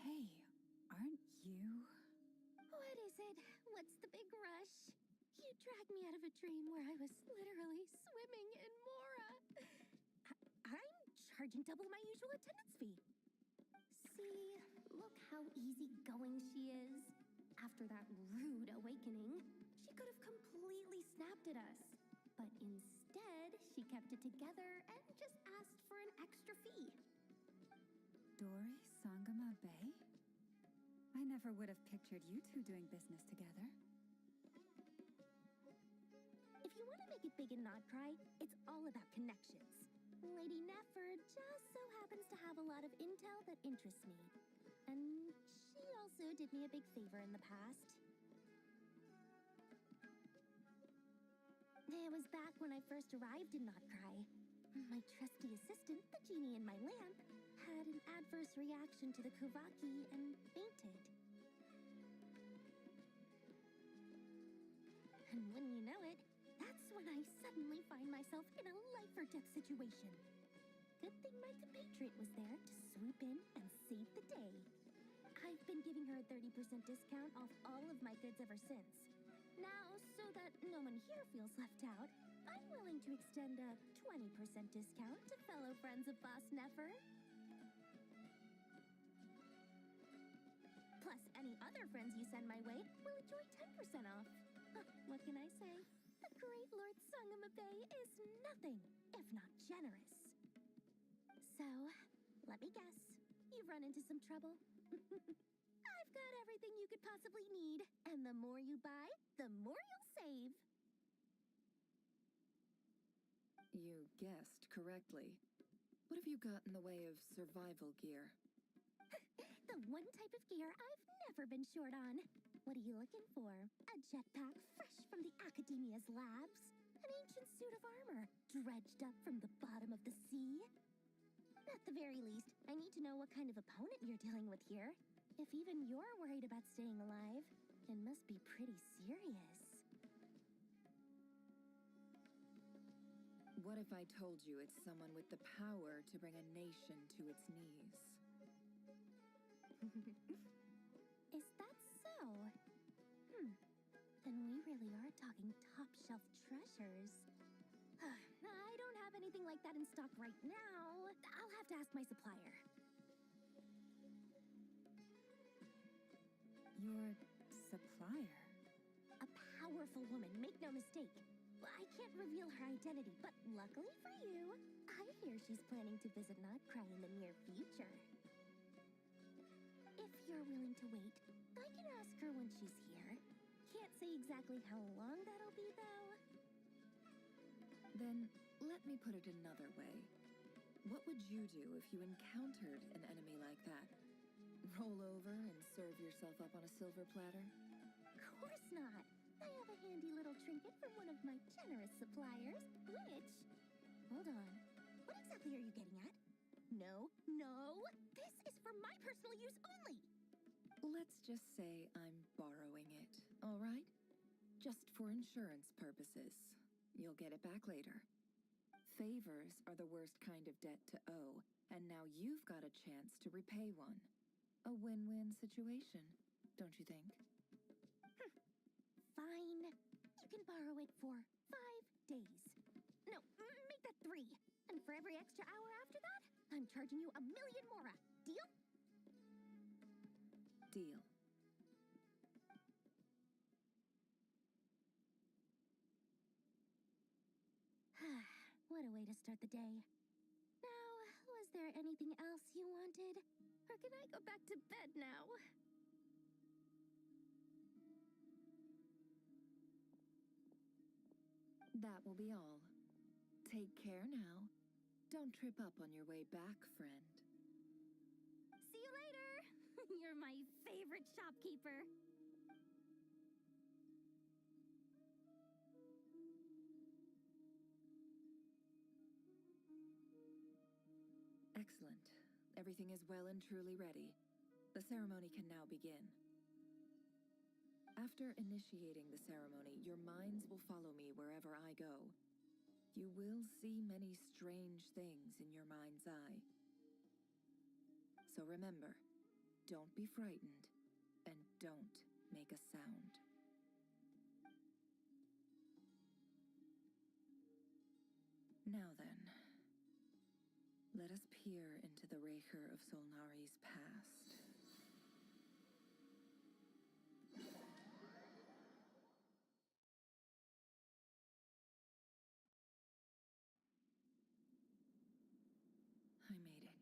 Hey, aren't you? What is it? What's the big rush? You dragged me out of a dream where I was literally swimming in Mora. I'm charging double my usual attendance fee. See, look how easygoing she is. After that rude awakening, she could have completely snapped at us. But instead, she kept it together and just asked for an extra fee. Dori Sangama Bay? I never would have pictured you two doing business together. If you want to make it big and not cry, it's all about connections. Lady Nefer just so happens to have a lot of intel that interests me. And she also did me a big favor in the past. It was back when I first arrived in Not-Cry. My trusty assistant, the genie in my lamp, had an adverse reaction to the Kuvaki and fainted. And when you know it, that's when I suddenly find myself in a life-or-death situation. Good thing my compatriot was there to swoop in and save the day. I've been giving her a 30% discount off all of my goods ever since. Now, so that no one here feels left out, willing to extend a 20% discount to fellow friends of Boss Nefer. Plus, any other friends you send my way will enjoy 10% off. What can I say? The great Lord Sangamabe is nothing if not generous. So, let me guess. You've run into some trouble? I've got everything you could possibly need. And the more you buy, the more you'll save. You guessed correctly. What have you got in the way of survival gear? The one type of gear I've never been short on. What are you looking for? A jetpack fresh from the Academia's labs? An ancient suit of armor dredged up from the bottom of the sea? At the very least, I need to know what kind of opponent you're dealing with here. If even you're worried about staying alive, it must be pretty serious. What if I told you it's someone with the power to bring a nation to its knees? Is that so? Then we really are talking top-shelf treasures. I don't have anything like that in stock right now. I'll have to ask my supplier. Your supplier? A powerful woman, make no mistake. I can't reveal her identity, but luckily for you, I hear she's planning to visit Krai in the near future. If you're willing to wait, I can ask her when she's here. Can't say exactly how long that'll be, though. Then, let me put it another way. What would you do if you encountered an enemy like that? Roll over and serve yourself up on a silver platter? Of course not. I have a handy little trinket from one of my generous suppliers, which... Hold on. What exactly are you getting at? No, no! This is for my personal use only! Let's just say I'm borrowing it, all right? Just for insurance purposes. You'll get it back later. Favors are the worst kind of debt to owe, and now you've got a chance to repay one. A win-win situation, don't you think? Fine. You can borrow it for 5 days. No, make that 3. And for every extra hour after that, I'm charging you 1,000,000 mora. Deal? Deal. What a way to start the day. Now, was there anything else you wanted? Or can I go back to bed now? That will be all. Take care now. Don't trip up on your way back, friend. See you later! You're my favorite shopkeeper. Excellent. Everything is well and truly ready. The ceremony can now begin. After initiating the ceremony, your minds will follow me wherever I go. You will see many strange things in your mind's eye. So remember, don't be frightened, and don't make a sound. Now then, let us peer into the Raker of Solnari's past. I made it.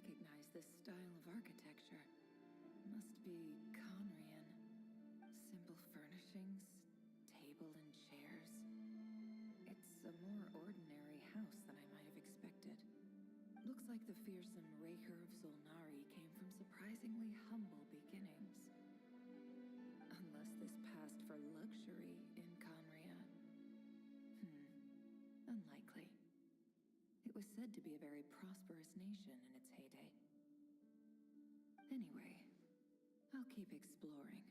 recognize this style of architecture. Must be Conrian. Simple furnishings, table and chairs. It's a more ordinary house than I might have expected. Looks like the fearsome Raker of Zolnari came from surprisingly humble beginnings. Unless this passed for luxury in Conria. Unlikely. It was said to be a very prosperous nation in its heyday. Anyway, I'll keep exploring.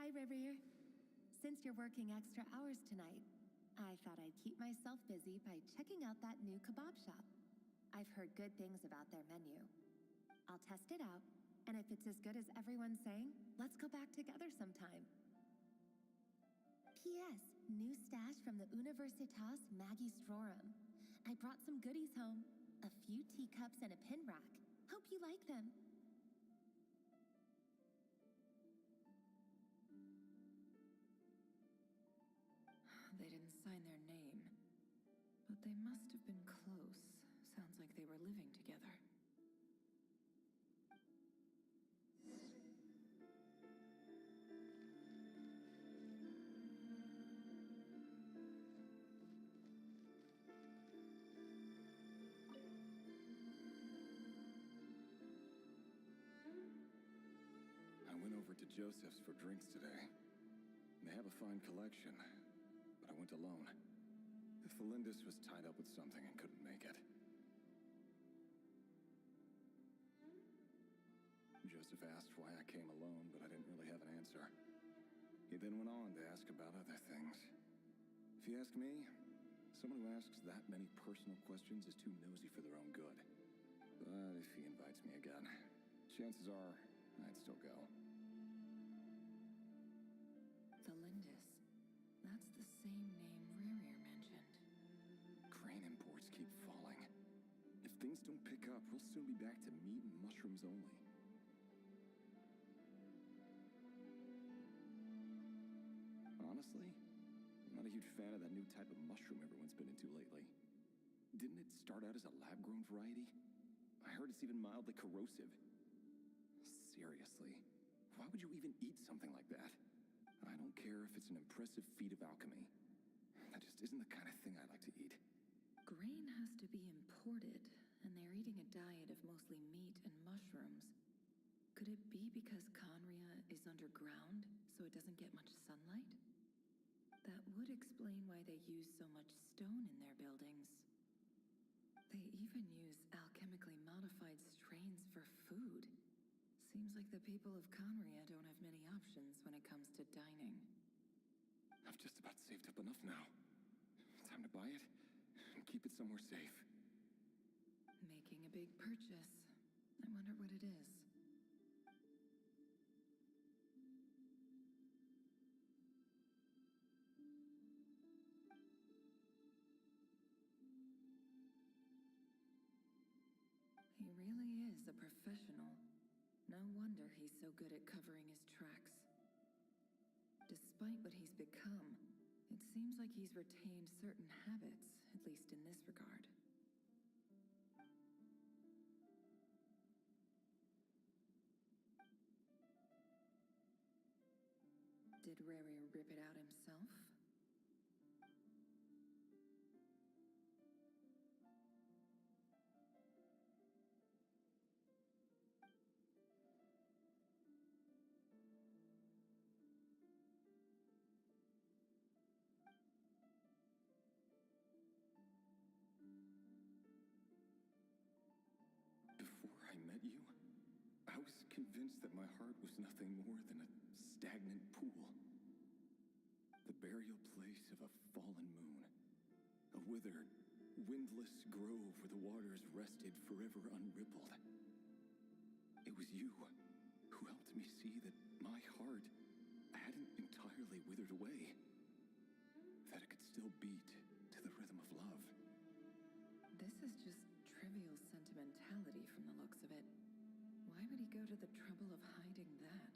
Hi, River. Since you're working extra hours tonight, I thought I'd keep myself busy by checking out that new kebab shop. I've heard good things about their menu. I'll test it out, And if it's as good as everyone's saying, let's go back together sometime. P.S. New stash from the Universitas Magistrorum. I brought some goodies home. A few teacups and a pin rack. Hope you like them. They didn't sign their name, but they must have been close. Sounds like they were living together. I went over to Joseph's for drinks today. They have a fine collection, but I went alone. Felindis was tied up with something and couldn't make it. Joseph asked why I came alone, but I didn't really have an answer. He then went on to ask about other things. If you ask me, someone who asks that many personal questions is too nosy for their own good. But if he invites me again, chances are I'd still go. Felindis. That's the same name Ririer mentioned. Crane imports keep falling. If things don't pick up, we'll soon be back to meat and mushrooms only. Honestly, I'm not a huge fan of that new type of mushroom everyone's been into lately. Didn't it start out as a lab-grown variety? I heard it's even mildly corrosive. Seriously, why would you even eat something like that? I don't care if it's an impressive feat of alchemy. That just isn't the kind of thing I like to eat. Grain has to be imported, and they're eating a diet of mostly meat and mushrooms. Could it be because Conria is underground, so it doesn't get much sunlight? That would explain why they use so much stone in their buildings. They even use alchemically modified strains for food. Seems like the people of Conria don't have many options when it comes to dining. I've just about saved up enough now. Time to buy it and keep it somewhere safe. Making a big purchase. I wonder what it is. He really is a professional. No wonder he's so good at covering his tracks. Despite what he's become, it seems like he's retained certain habits, at least in this regard. Did Rary rip it out himself? Before I met you, I was convinced that my heart was nothing more than a stagnant pool. The burial place of a fallen moon. A withered, windless grove where the waters rested forever unrippled. It was you who helped me see that my heart hadn't entirely withered away. That it could still beat to the rhythm of love. This is just trivial sentimentality from the looks of it. Why would he go to the trouble of hiding that?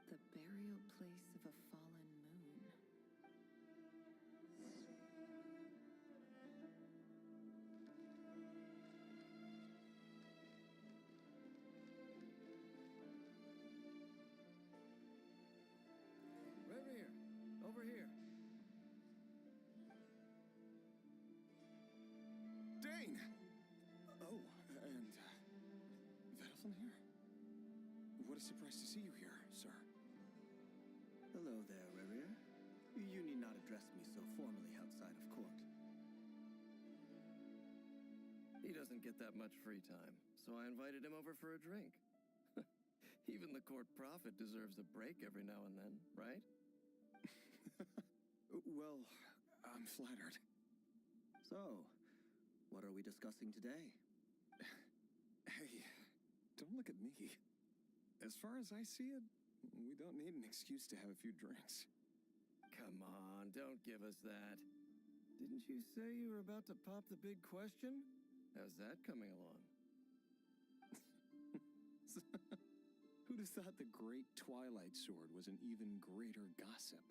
The burial place of a fallen moon. Right here. Over here. Dane! Oh, and, Vedelson here? What a surprise to see you here, sir. Hello there, Rarier. You need not address me so formally outside of court. He doesn't get that much free time, so I invited him over for a drink. Even the court prophet deserves a break every now and then, right? Well, I'm flattered. So, what are we discussing today? Hey, don't look at me. As far as I see it, we don't need an excuse to have a few drinks. Come on, don't give us that. Didn't you say you were about to pop the big question? How's that coming along? Who'd have thought the great Twilight Sword was an even greater gossip?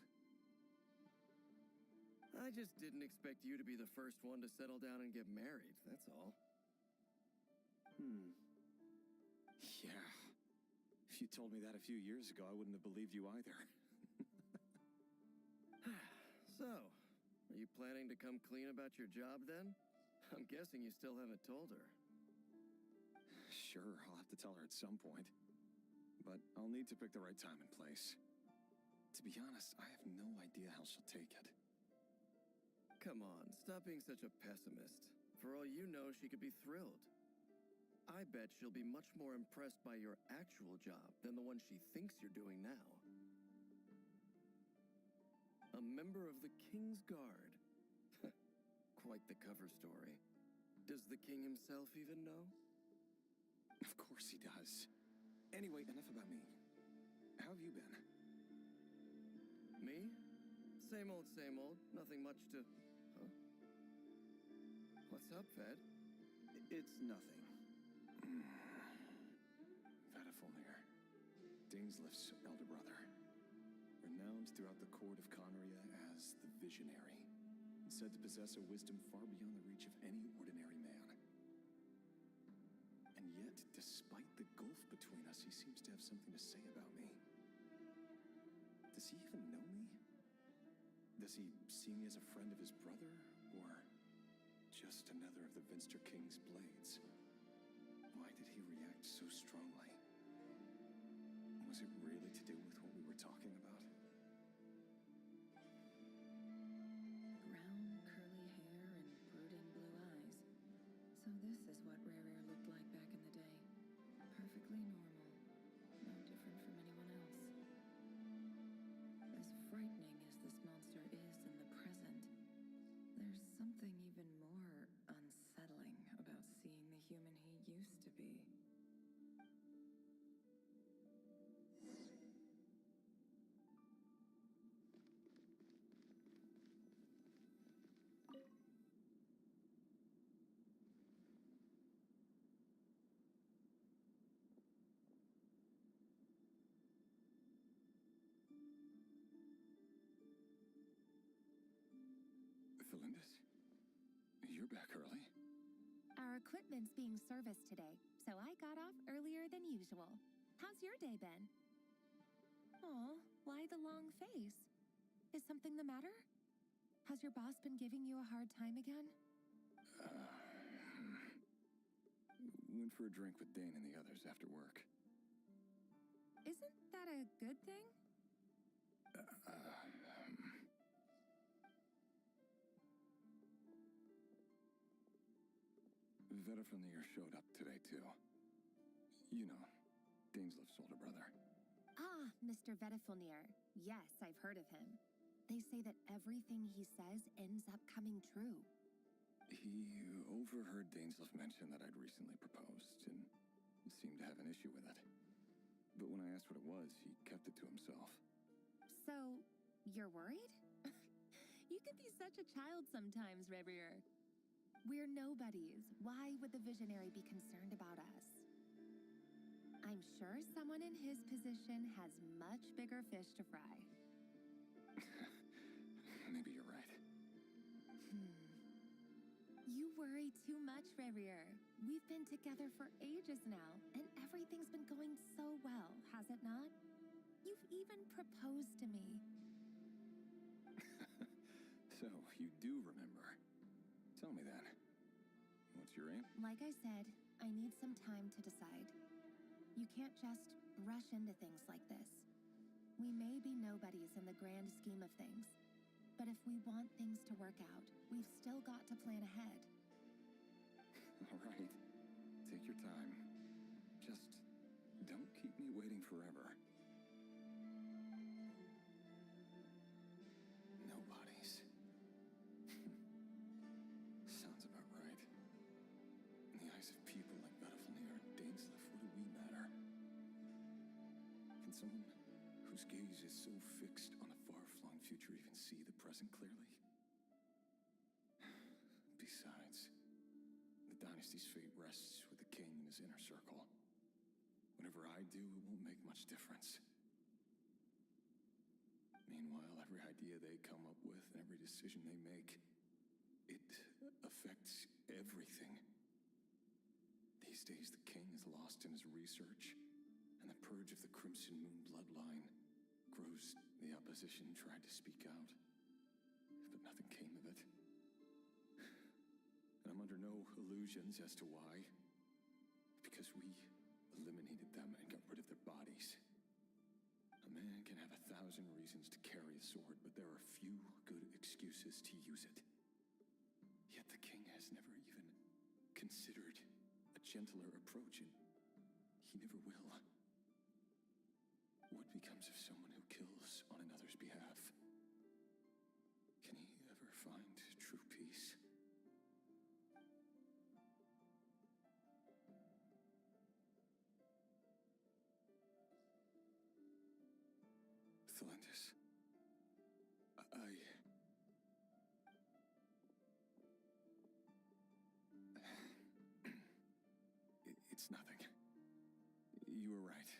I just didn't expect you to be the first one to settle down and get married, that's all. Yeah. If you told me that a few years ago, I wouldn't have believed you either. So, are you planning to come clean about your job then? I'm guessing you still haven't told her. Sure, I'll have to tell her at some point. But I'll need to pick the right time and place. To be honest, I have no idea how she'll take it. Come on, stop being such a pessimist. For all you know, she could be thrilled. I bet she'll be much more impressed by your actual job than the one she thinks you're doing now. A member of the King's Guard. Quite the cover story. Does the king himself even know? Of course he does. Anyway, enough about me. How have you been? Me? Same old, same old. Nothing much to... Huh? What's up, Ved? It's nothing. Vedifulnir, Dainslif's elder brother. Renowned throughout the court of Conria as the Visionary, and said to possess a wisdom far beyond the reach of any ordinary man. And yet, despite the gulf between us, he seems to have something to say about me. Does he even know me? Does he see me as a friend of his brother, or just another of the Vinster King's blades? Why did he react so strongly? Was it really to do with what we were talking about? Brown, curly hair and brooding blue eyes. So this is what Rare looked like back in the day. Perfectly normal. No different from anyone else. As frightening as this monster is in the present, there's something even more unsettling about seeing the human he used to be. Felindis, you're back early. Our equipment's being serviced today, so I got off earlier than usual. How's your day been? Aw, why the long face? Is something the matter? Has your boss been giving you a hard time again? Went for a drink with Dane and the others after work. Isn't that a good thing? Vedifulnir showed up today, too. You know, Dainslif's older brother. Ah, Mr. Vedifulnir. Yes, I've heard of him. They say that everything he says ends up coming true. He overheard Dainslif mention that I'd recently proposed, and seemed to have an issue with it. But when I asked what it was, he kept it to himself. So, you're worried? You can be such a child sometimes, Revier. We're nobodies. Why would the Visionary be concerned about us? I'm sure someone in his position has much bigger fish to fry. Maybe you're right. You worry too much, Revier. We've been together for ages now, and everything's been going so well, has it not? You've even proposed to me. So, you do remember. Tell me then. What's your aim? Like I said, I need some time to decide. You can't just rush into things like this. We may be nobodies in the grand scheme of things, but if we want things to work out, we've still got to plan ahead. All right. Take your time. Just don't keep me waiting forever. Nobodies. Sounds about right. In the eyes of people like Vedifulnir and someone whose gaze is so fixed on a far-flung future even see the present clearly? Besides, the dynasty's fate rests with the king and his inner circle. Whatever I do, it won't make much difference. Meanwhile, every idea they come up with and every decision they make, it affects everything. These days, the king is lost in his research, and the purge of the Crimson Moon bloodline grows. The opposition tried to speak out, but nothing came of it. And I'm under no illusions as to why. Because we eliminated them and got rid of their bodies. A man can have 1,000 reasons to carry a sword, but there are few good excuses to use it. Yet the king has never even considered a gentler approach, and he never will. What becomes of someone who kills on another's behalf? Can he ever find true peace? Thelendis, It's nothing. You were right.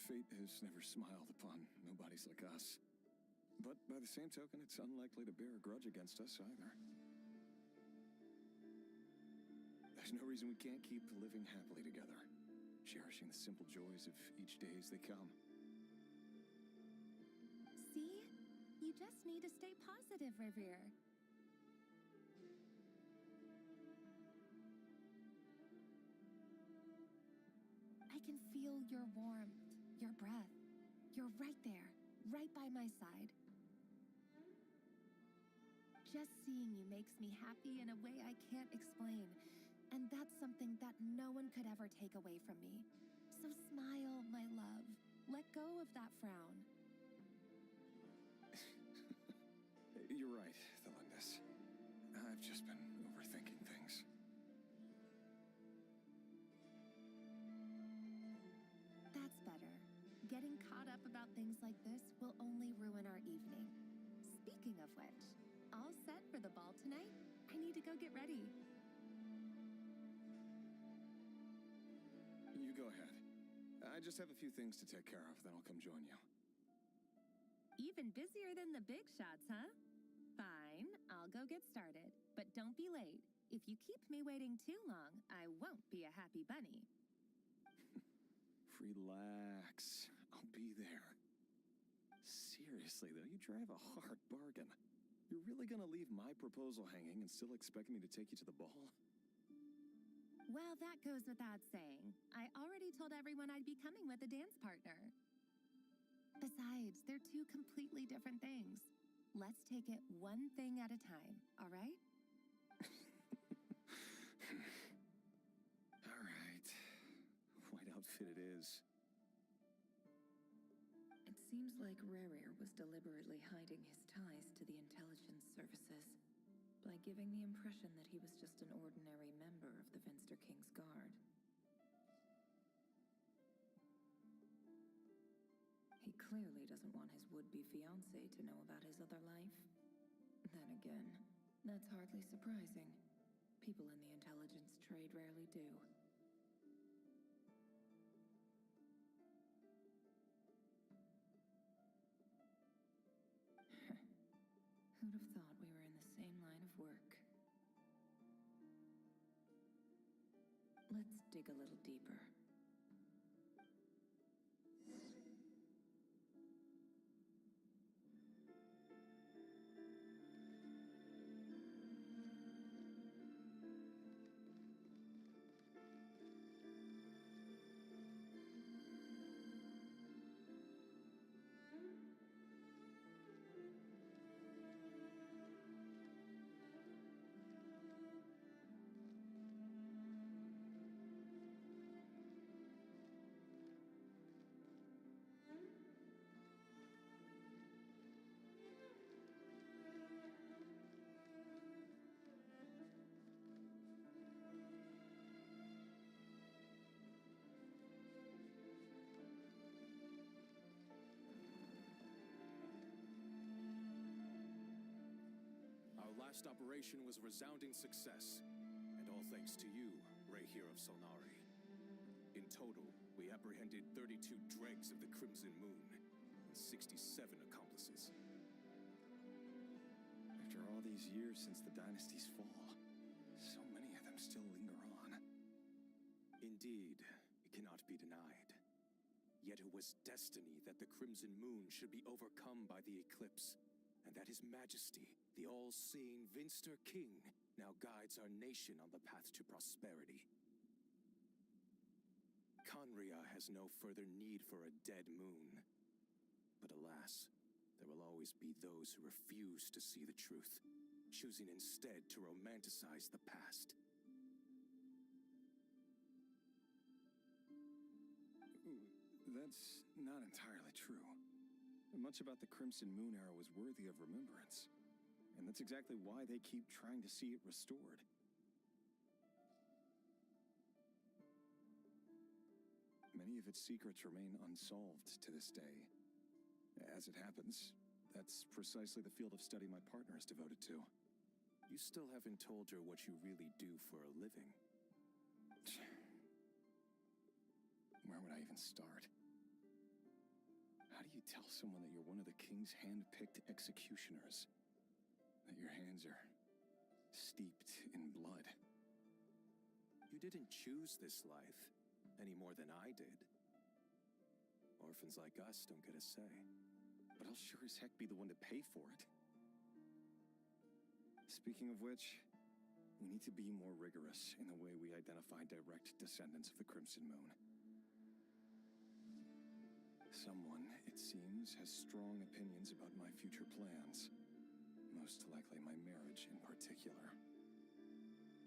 Fate has never smiled upon nobodies like us. But by the same token, it's unlikely to bear a grudge against us either. There's no reason we can't keep living happily together, cherishing the simple joys of each day as they come. See? You just need to stay positive, Revere. I can feel your warmth, your breath. You're right there, right by my side. Just seeing you makes me happy in a way I can't explain. And that's something that no one could ever take away from me. So smile, my love. Let go of that frown. You're right, Thelendis. I've just been overthinking things. That's better. Getting caught up about things like this will only ruin our evening. Speaking of which, all set for the ball tonight? I need to go get ready. You go ahead. I just have a few things to take care of, then I'll come join you. Even busier than the big shots, huh? Fine, I'll go get started. But don't be late. If you keep me waiting too long, I won't be a happy bunny. Relax. I'll be there. Seriously, though, you drive a hard bargain. You're really gonna leave my proposal hanging and still expect me to take you to the ball? Well, that goes without saying. I already told everyone I'd be coming with a dance partner. Besides, they're two completely different things. Let's take it one thing at a time, all right? All right. White outfit it is. It seems like Rerir was deliberately hiding his ties to the intelligence services by giving the impression that he was just an ordinary member of the Venster King's Guard. He clearly doesn't want his would-be fiancée to know about his other life. Then again, that's hardly surprising. People in the intelligence trade rarely do. Who'd have thought we were in the same line of work? Let's dig a little deeper. Our last operation was a resounding success, and all thanks to you, Ray here of Solnari. In total, we apprehended 32 dregs of the Crimson Moon, and 67 accomplices. After all these years since the dynasty's fall, so many of them still linger on. Indeed, it cannot be denied. Yet it was destiny that the Crimson Moon should be overcome by the eclipse, and that His Majesty, the all-seeing Vinster King, now guides our nation on the path to prosperity. Conria has no further need for a dead moon. But alas, there will always be those who refuse to see the truth, choosing instead to romanticize the past. That's not entirely true. Much about the Crimson Moon era was worthy of remembrance. And that's exactly why they keep trying to see it restored. Many of its secrets remain unsolved to this day. As it happens, that's precisely the field of study my partner is devoted to. You still haven't told her what you really do for a living. Where would I even start? How do you tell someone that you're one of the king's hand-picked executioners? That your hands are steeped in blood? You didn't choose this life, any more than I did. Orphans like us don't get a say. But I'll sure as heck be the one to pay for it. Speaking of which, we need to be more rigorous in the way we identify direct descendants of the Crimson Moon. Someone, it seems, has strong opinions about my future plans. Most likely my marriage in particular.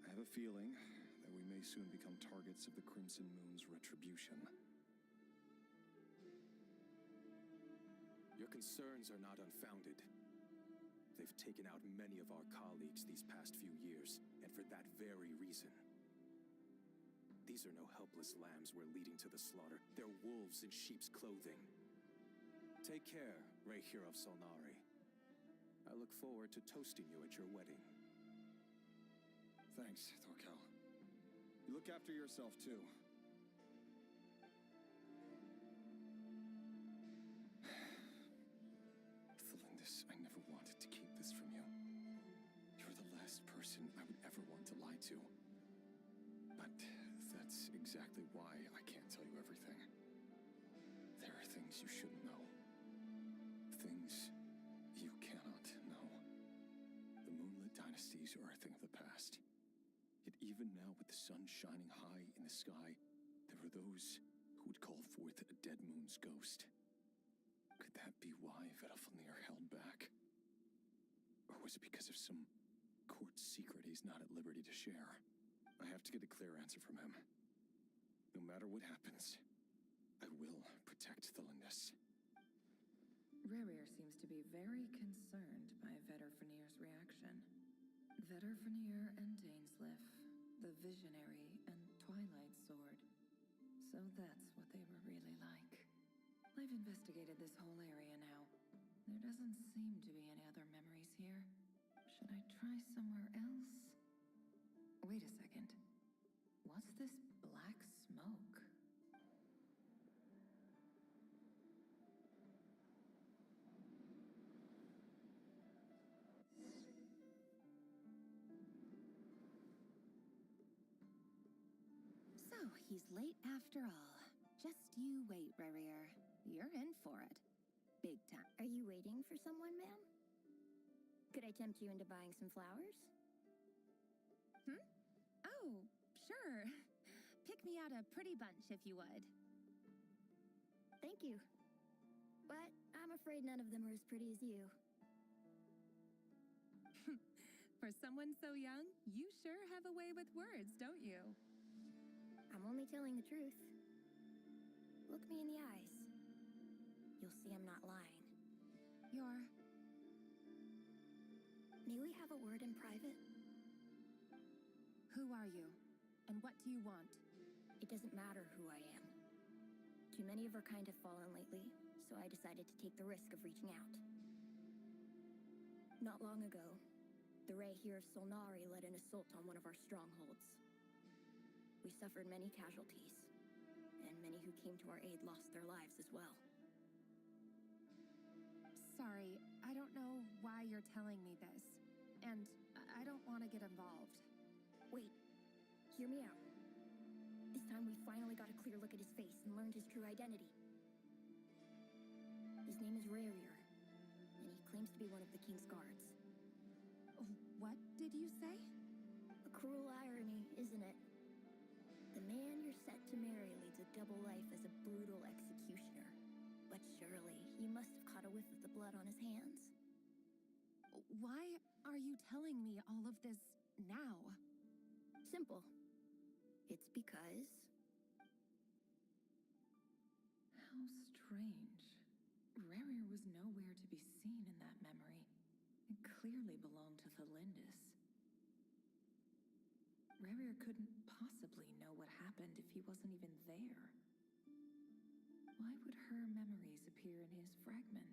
I have a feeling that we may soon become targets of the Crimson Moon's retribution. Your concerns are not unfounded. They've taken out many of our colleagues these past few years, and for that very reason. These are no helpless lambs we're leading to the slaughter. They're wolves in sheep's clothing. Take care, Ray here of Solnari. I look forward to toasting you at your wedding. Thanks, Thorkel. You look after yourself, too. Thelindis, I never wanted to keep this from you. You're the last person I would ever want to lie to. But that's exactly why I can't tell you everything. There are things you shouldn't know. Things you cannot know. The moonlit dynasties are a thing of the past. Yet even now, with the sun shining high in the sky, there are those who would call forth a dead moon's ghost. Could that be why Vedalfnir held back? Or was it because of some court secret he's not at liberty to share? I have to get a clear answer from him. No matter what happens, I will protect Thelindis. Rerir seems to be very concerned by Vedalfnir's reaction. Vedalfnir and Dainsleif, the Visionary and Twilight Sword. So that's what they were really like. I've investigated this whole area now. There doesn't seem to be any other memories here. Should I try somewhere else? Wait a second. What's this black smoke? So, he's late after all. Just you wait, Rerir. You're in for it. Big time. Are you waiting for someone, ma'am? Could I tempt you into buying some flowers? Oh, sure. Pick me out a pretty bunch if you would. Thank you. But I'm afraid none of them are as pretty as you. For someone so young, you sure have a way with words, don't you? I'm only telling the truth. Look me in the eyes. You'll see I'm not lying. May we have a word in private? Who are you? And what do you want? It doesn't matter who I am. Too many of our kind have fallen lately, so I decided to take the risk of reaching out. Not long ago, The ray here of Solnari led an assault on one of our strongholds. We suffered many casualties, and many who came to our aid lost their lives as well. Sorry, I don't know why you're telling me this, and I don't want to get involved. Wait, hear me out. This time we finally got a clear look at his face and learned his true identity. His name is Rarier, and he claims to be one of the King's guards. What did you say? A cruel irony, isn't it? The man you're set to marry leads a double life as a brutal executioner. But surely, you must have caught a whiff of the blood on his hands. Why are you telling me all of this now? Simple. It's because... How strange. Rarier was nowhere to be seen in that memory. It clearly belonged to Thelindis. Rarier couldn't possibly know what happened if he wasn't even there. Why would her memories appear in his fragment?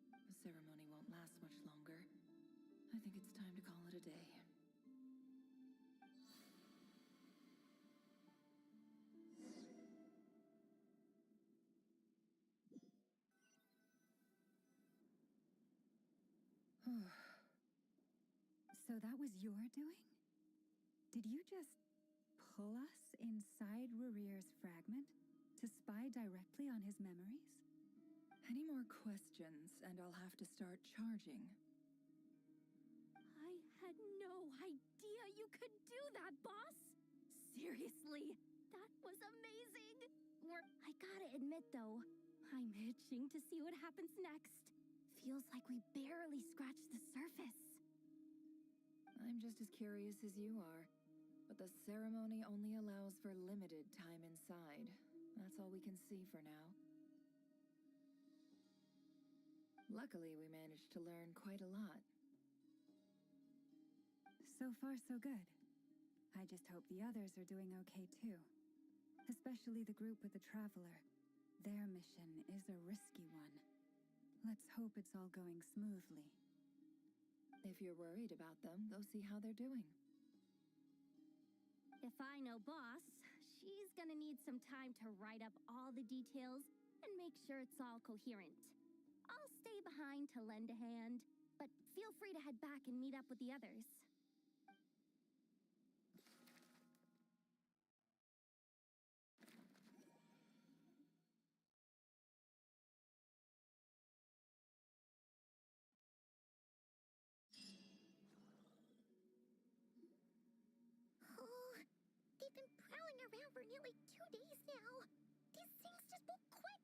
The ceremony won't last much longer. I think it's time to call it a day. So that was your doing? Did you just pull us inside Rarier's fragment to spy directly on his memories? Any more questions, and I'll have to start charging. I had no idea you could do that, boss! Seriously, that was amazing! I gotta admit, though, I'm itching to see what happens next. Feels like we barely scratched the surface. I'm just as curious as you are, but the ceremony only allows for limited time inside. That's all we can see for now. Luckily, we managed to learn quite a lot. So far, so good. I just hope the others are doing okay too. Especially the group with the Traveler. Their mission is a risky one. Let's hope it's all going smoothly. If you're worried about them, go see how they're doing. If I know boss, she's gonna need some time to write up all the details and make sure it's all coherent. I'll stay behind to lend a hand, but feel free to head back and meet up with the others. They've been prowling around for nearly 2 days now. These things just won't quit.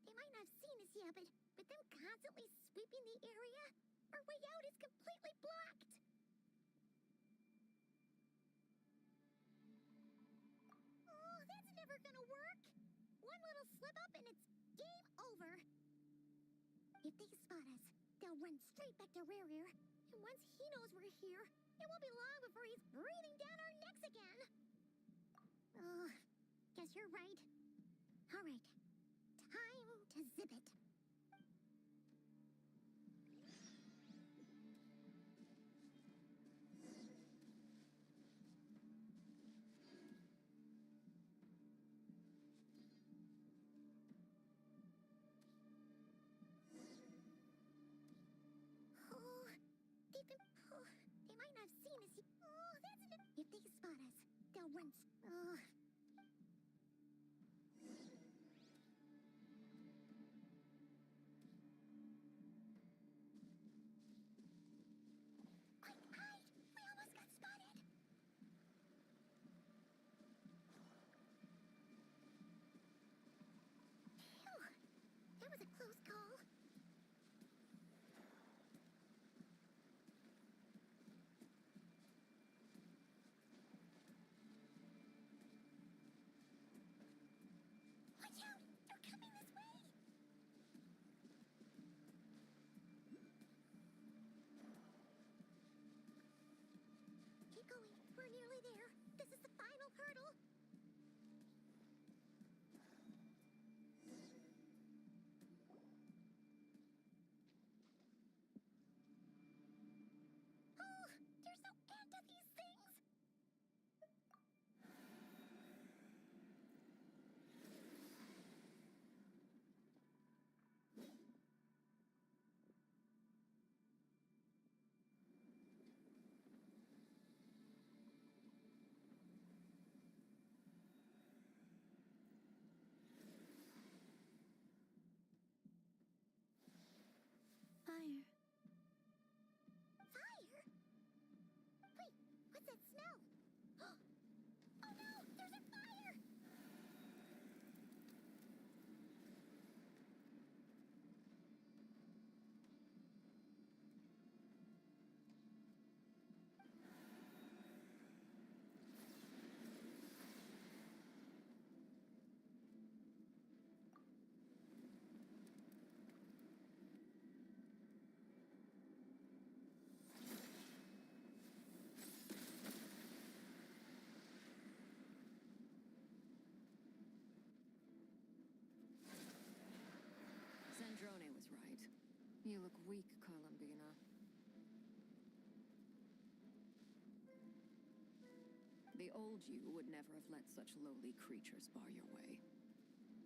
They might not have seen us yet, but with them constantly sweeping the area, our way out is completely blocked. Oh, that's never gonna work. One little slip up and it's game over. If they spot us, they'll run straight back to Rarier. And once he knows we're here, it won't be long before he's breathing down our necks again. Guess you're right. All right, time to zip it. They might not have seen us. Oh, that's enough. If they spot us, they'll run. Quick, hide! We almost got spotted. Phew, that was a close call. You look weak, Columbina. The old you would never have let such lowly creatures bar your way.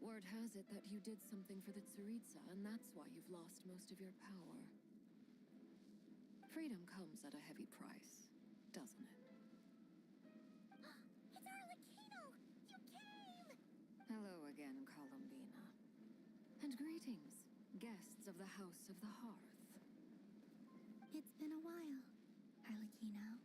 Word has it that you did something for the Tsaritsa, and that's why you've lost most of your power. Freedom comes at a heavy price, doesn't it? It's Arlecchino! You came! Hello again, Columbina. And greetings, guests of the House of the Hearth. It's been a while, Arlecchino.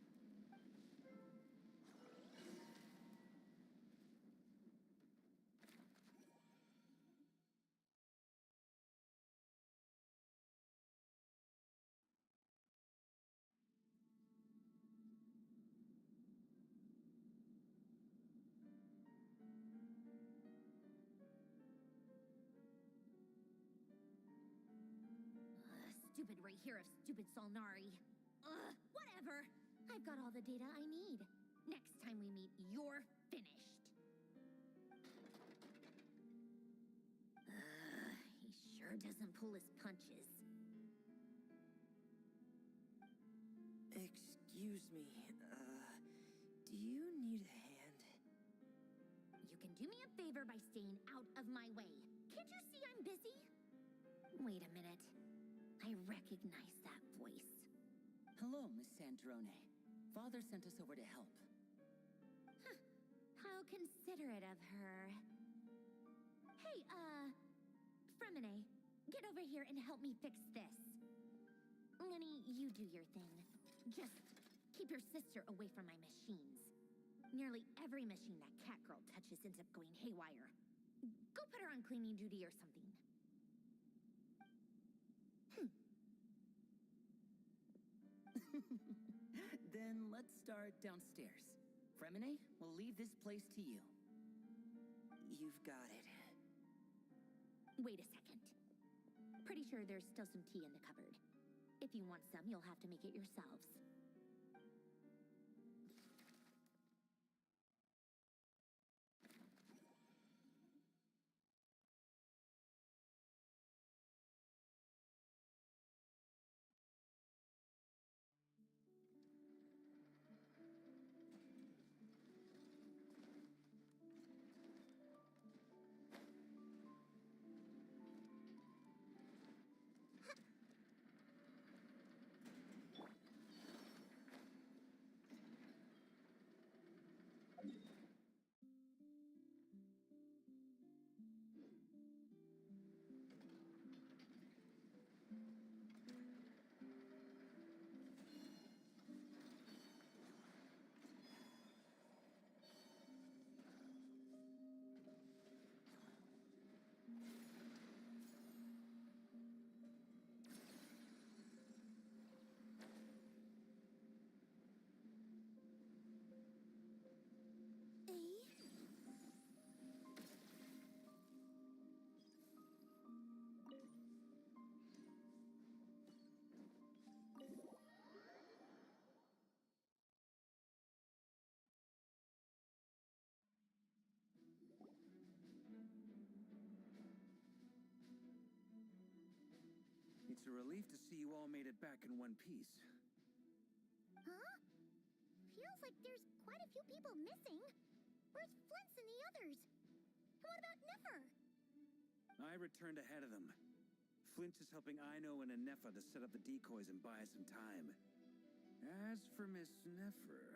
Stupid right here of stupid Solnari. Ugh, whatever. I've got all the data I need. Next time we meet, you're finished. He sure doesn't pull his punches. Excuse me, do you need a hand? You can do me a favor by staying out of my way. Can't you see I'm busy? Wait a minute. I recognize that voice. Hello, Miss Sandrone. Father sent us over to help. Huh. How considerate of her. Hey, Fremine, get over here and help me fix this. Lenny, you do your thing. Just keep your sister away from my machines. Nearly every machine that cat girl touches ends up going haywire. Go put her on cleaning duty or something. Then let's start downstairs. Fremine, we'll leave this place to you. You've got it. Wait a second. Pretty sure there's still some tea in the cupboard. If you want some, you'll have to make it yourselves. It's a relief to see you all made it back in one piece. Huh? Feels like there's quite a few people missing. Where's Flint's and the others? And what about Neffer? I returned ahead of them. Flint is helping Aino and Anefa to set up the decoys and buy us some time. As for Miss Neffer...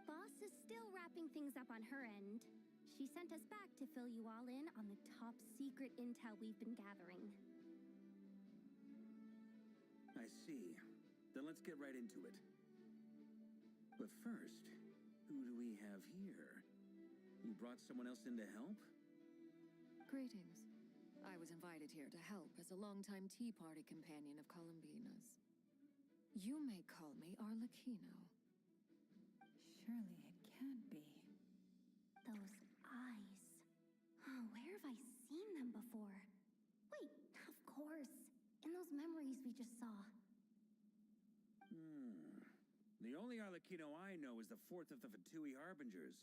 Boss is still wrapping things up on her end. She sent us back to fill you all in on the top secret intel we've been gathering. I see. Then let's get right into it. But first, who do we have here? You brought someone else in to help? Greetings. I was invited here to help as a longtime tea party companion of Columbina's. You may call me Arlecchino. Surely it can't be. Those eyes. Oh, where have I seen them before? Wait, of course. In those memories we just saw. The only Arlecchino I know is the fourth of the Fatui Harbingers.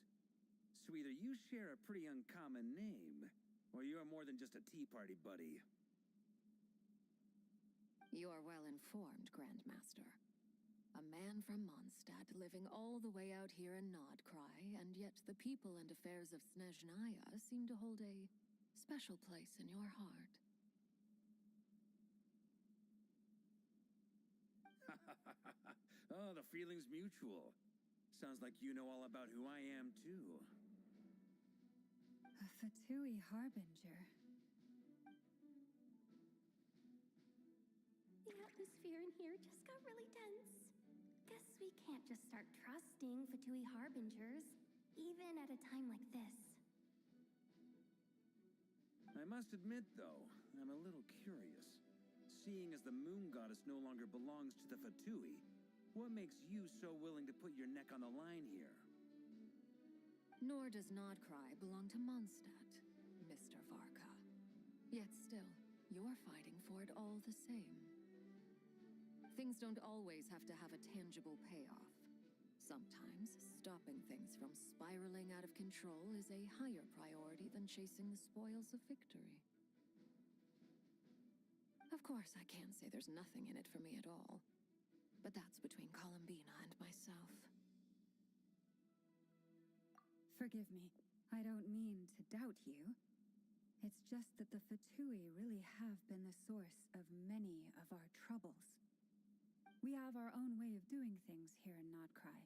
So either you share a pretty uncommon name, or you're more than just a tea party buddy. You are well informed, Grandmaster. A man from Mondstadt living all the way out here in Krai, and yet the people and affairs of Snezhnaya seem to hold a special place in your heart. Oh, the feeling's mutual. Sounds like you know all about who I am, too. A Fatui harbinger. The atmosphere in here just got really tense. Guess we can't just start trusting Fatui harbingers, even at a time like this. I must admit, though, I'm a little curious. Seeing as the moon goddess no longer belongs to the Fatui, what makes you so willing to put your neck on the line here? Nor does Krai belong to Mondstadt, Mr. Varka. Yet still, you're fighting for it all the same. Things don't always have to have a tangible payoff. Sometimes, stopping things from spiraling out of control is a higher priority than chasing the spoils of victory. Of course, I can't say there's nothing in it for me at all. But that's between Columbina and myself. Forgive me. I don't mean to doubt you. It's just that the Fatui really have been the source of many of our troubles. We have our own way of doing things here in Krai.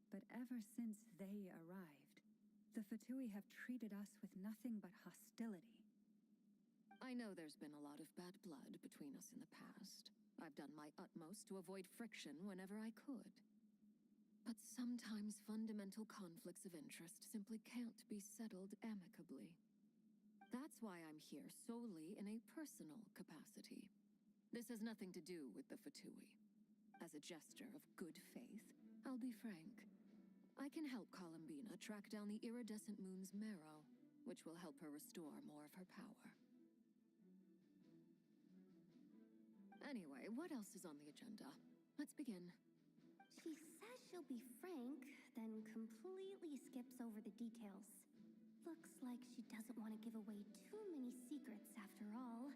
But ever since they arrived, the Fatui have treated us with nothing but hostility. I know there's been a lot of bad blood between us in the past. I've done my utmost to avoid friction whenever I could. But sometimes fundamental conflicts of interest simply can't be settled amicably. That's why I'm here solely in a personal capacity. This has nothing to do with the Fatui. As a gesture of good faith, I'll be frank. I can help Columbina track down the iridescent moon's marrow, which will help her restore more of her power. Anyway, what else is on the agenda? Let's begin. She says she'll be frank, then completely skips over the details. Looks like she doesn't want to give away too many secrets after all.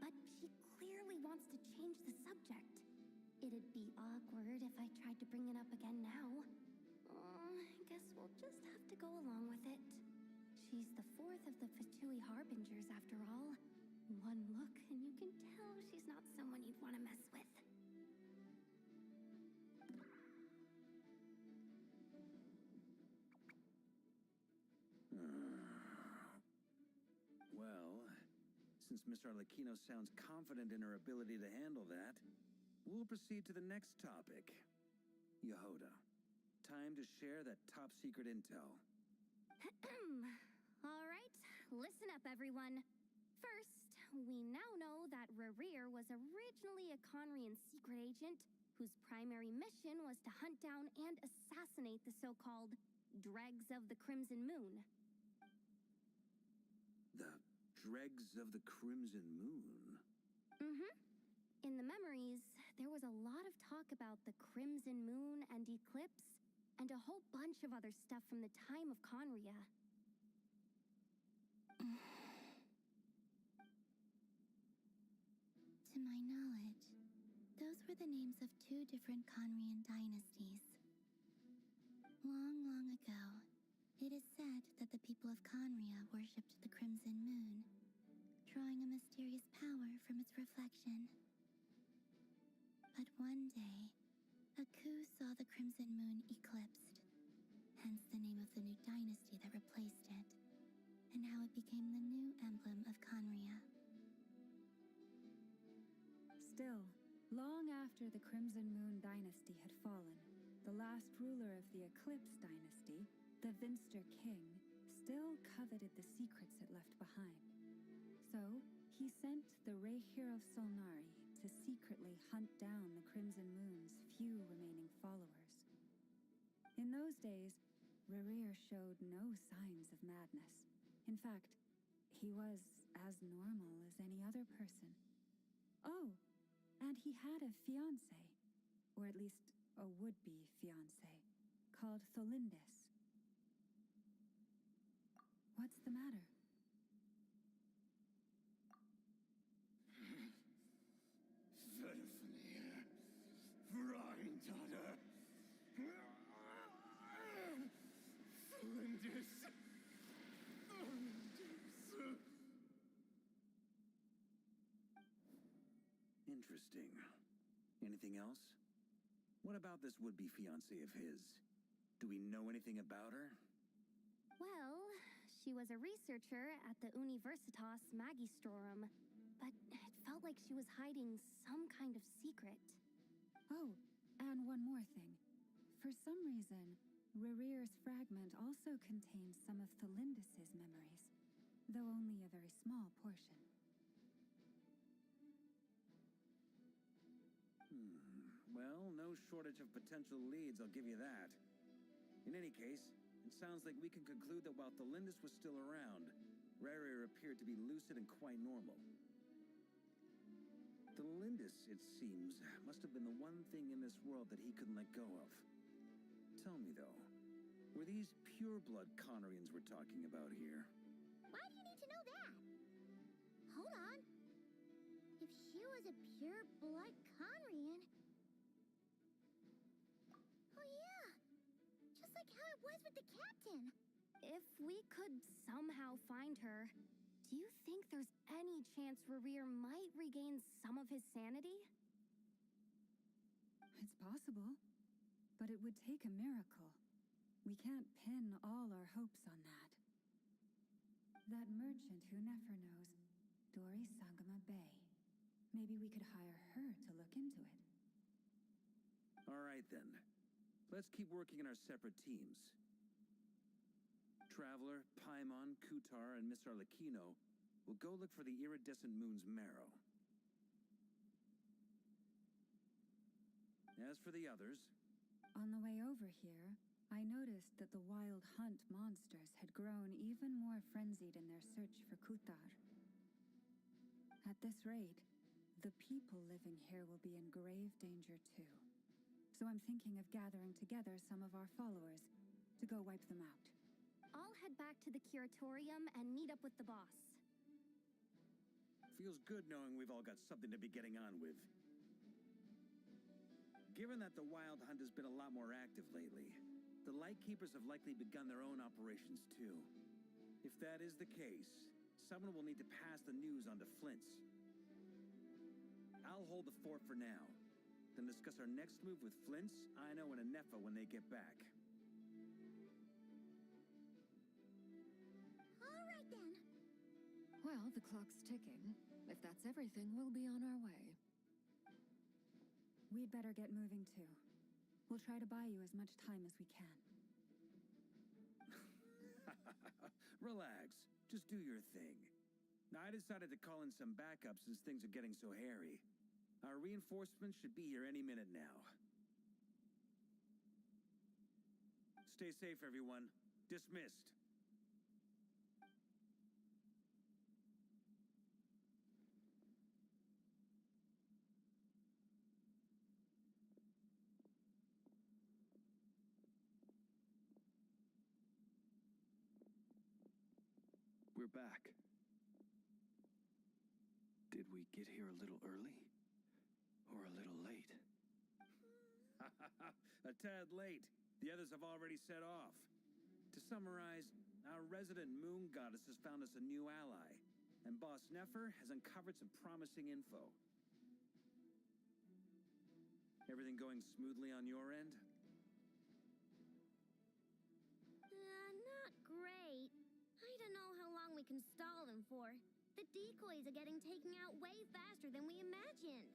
But she clearly wants to change the subject. It'd be awkward if I tried to bring it up again now. Guess we'll just have to go along with it. She's the fourth of the Fatui harbingers after all. One look and you can tell she's not someone you'd want to mess with. Well, since Miss Arlecchino sounds confident in her ability to handle that, we'll proceed to the next topic. Yehoda, time to share that top-secret intel. All right, listen up, everyone. First, we now know that Rerir was originally a Conrian secret agent whose primary mission was to hunt down and assassinate the so-called Dregs of the Crimson Moon. The Dregs of the Crimson Moon? Mm-hmm. In the memories, there was a lot of talk about the Crimson Moon and Eclipse, and a whole bunch of other stuff from the time of Conria. To my knowledge, those were the names of two different Conrian dynasties. Long, long ago, it is said that the people of Conria worshipped the Crimson Moon, drawing a mysterious power from its reflection. But one day, a coup saw the Crimson Moon eclipsed, hence the name of the new dynasty that replaced it, and how it became the new emblem of Conria. Still, long after the Crimson Moon dynasty had fallen, the last ruler of the Eclipse dynasty, the Vinster King, still coveted the secrets it left behind. So, he sent the Rehir of Solnari to secretly hunt down the Crimson Moon's few remaining followers. In those days, Rerir showed no signs of madness. In fact, he was as normal as any other person. Oh, and he had a fiancé, or at least a would-be fiancé, called Tholindis. What's the matter? Interesting. Anything else? What about this would-be fiancée of his? Do we know anything about her? Well, she was a researcher at the Universitas Magistrorum, but it felt like she was hiding some kind of secret. Oh, and one more thing. For some reason, Rerear's fragment also contains some of Thelindis' memories, though only a very small portion. Well, no shortage of potential leads, I'll give you that. In any case, it sounds like we can conclude that while Thelindis was still around, Rerear appeared to be lucid and quite normal. Thelindis, it seems, must have been the one thing in this world that he couldn't let go of. Tell me, though, were these pure-blood Conorians we're talking about here? Why do you need to know that? Hold on. If she was a pure-blood Conrian... Oh yeah! Just like how it was with the captain. If we could somehow find her, do you think there's any chance Rerear might regain some of his sanity? It's possible, but it would take a miracle. We can't pin all our hopes on that. That merchant who Nefer knows, Dori Sangama Bay. Maybe we could hire her to look into it. All right, then. Let's keep working in our separate teams. Traveler, Paimon, Kutar, and Miss Arlecchino will go look for the iridescent moon's marrow. As for the others... On the way over here, I noticed that the Wild Hunt monsters had grown even more frenzied in their search for Kutar. At this rate, the people living here will be in grave danger too. So I'm thinking of gathering together some of our followers to go wipe them out. I'll head back to the curatorium and meet up with the boss. Feels good knowing we've all got something to be getting on with. Given that the Wild Hunt has been a lot more active lately, the Lightkeepers have likely begun their own operations too. If that is the case, someone will need to pass the news on to Flint's. I'll hold the fort for now, then discuss our next move with Flint's, Ino, and Anefa when they get back. All right then. Well, the clock's ticking. If that's everything, we'll be on our way. We'd better get moving too. We'll try to buy you as much time as we can. Relax. Just do your thing. Now, I decided to call in some backup since things are getting so hairy. Our reinforcements should be here any minute now. Stay safe, everyone. Dismissed. We're back. Did we get here a little early? Or a little late? A tad late. The others have already set off. To summarize, our resident moon goddess has found us a new ally, and Boss Nefer has uncovered some promising info. Everything going smoothly on your end? Not great. I don't know how long we can stall them for. The decoys are getting taken out way faster than we imagined.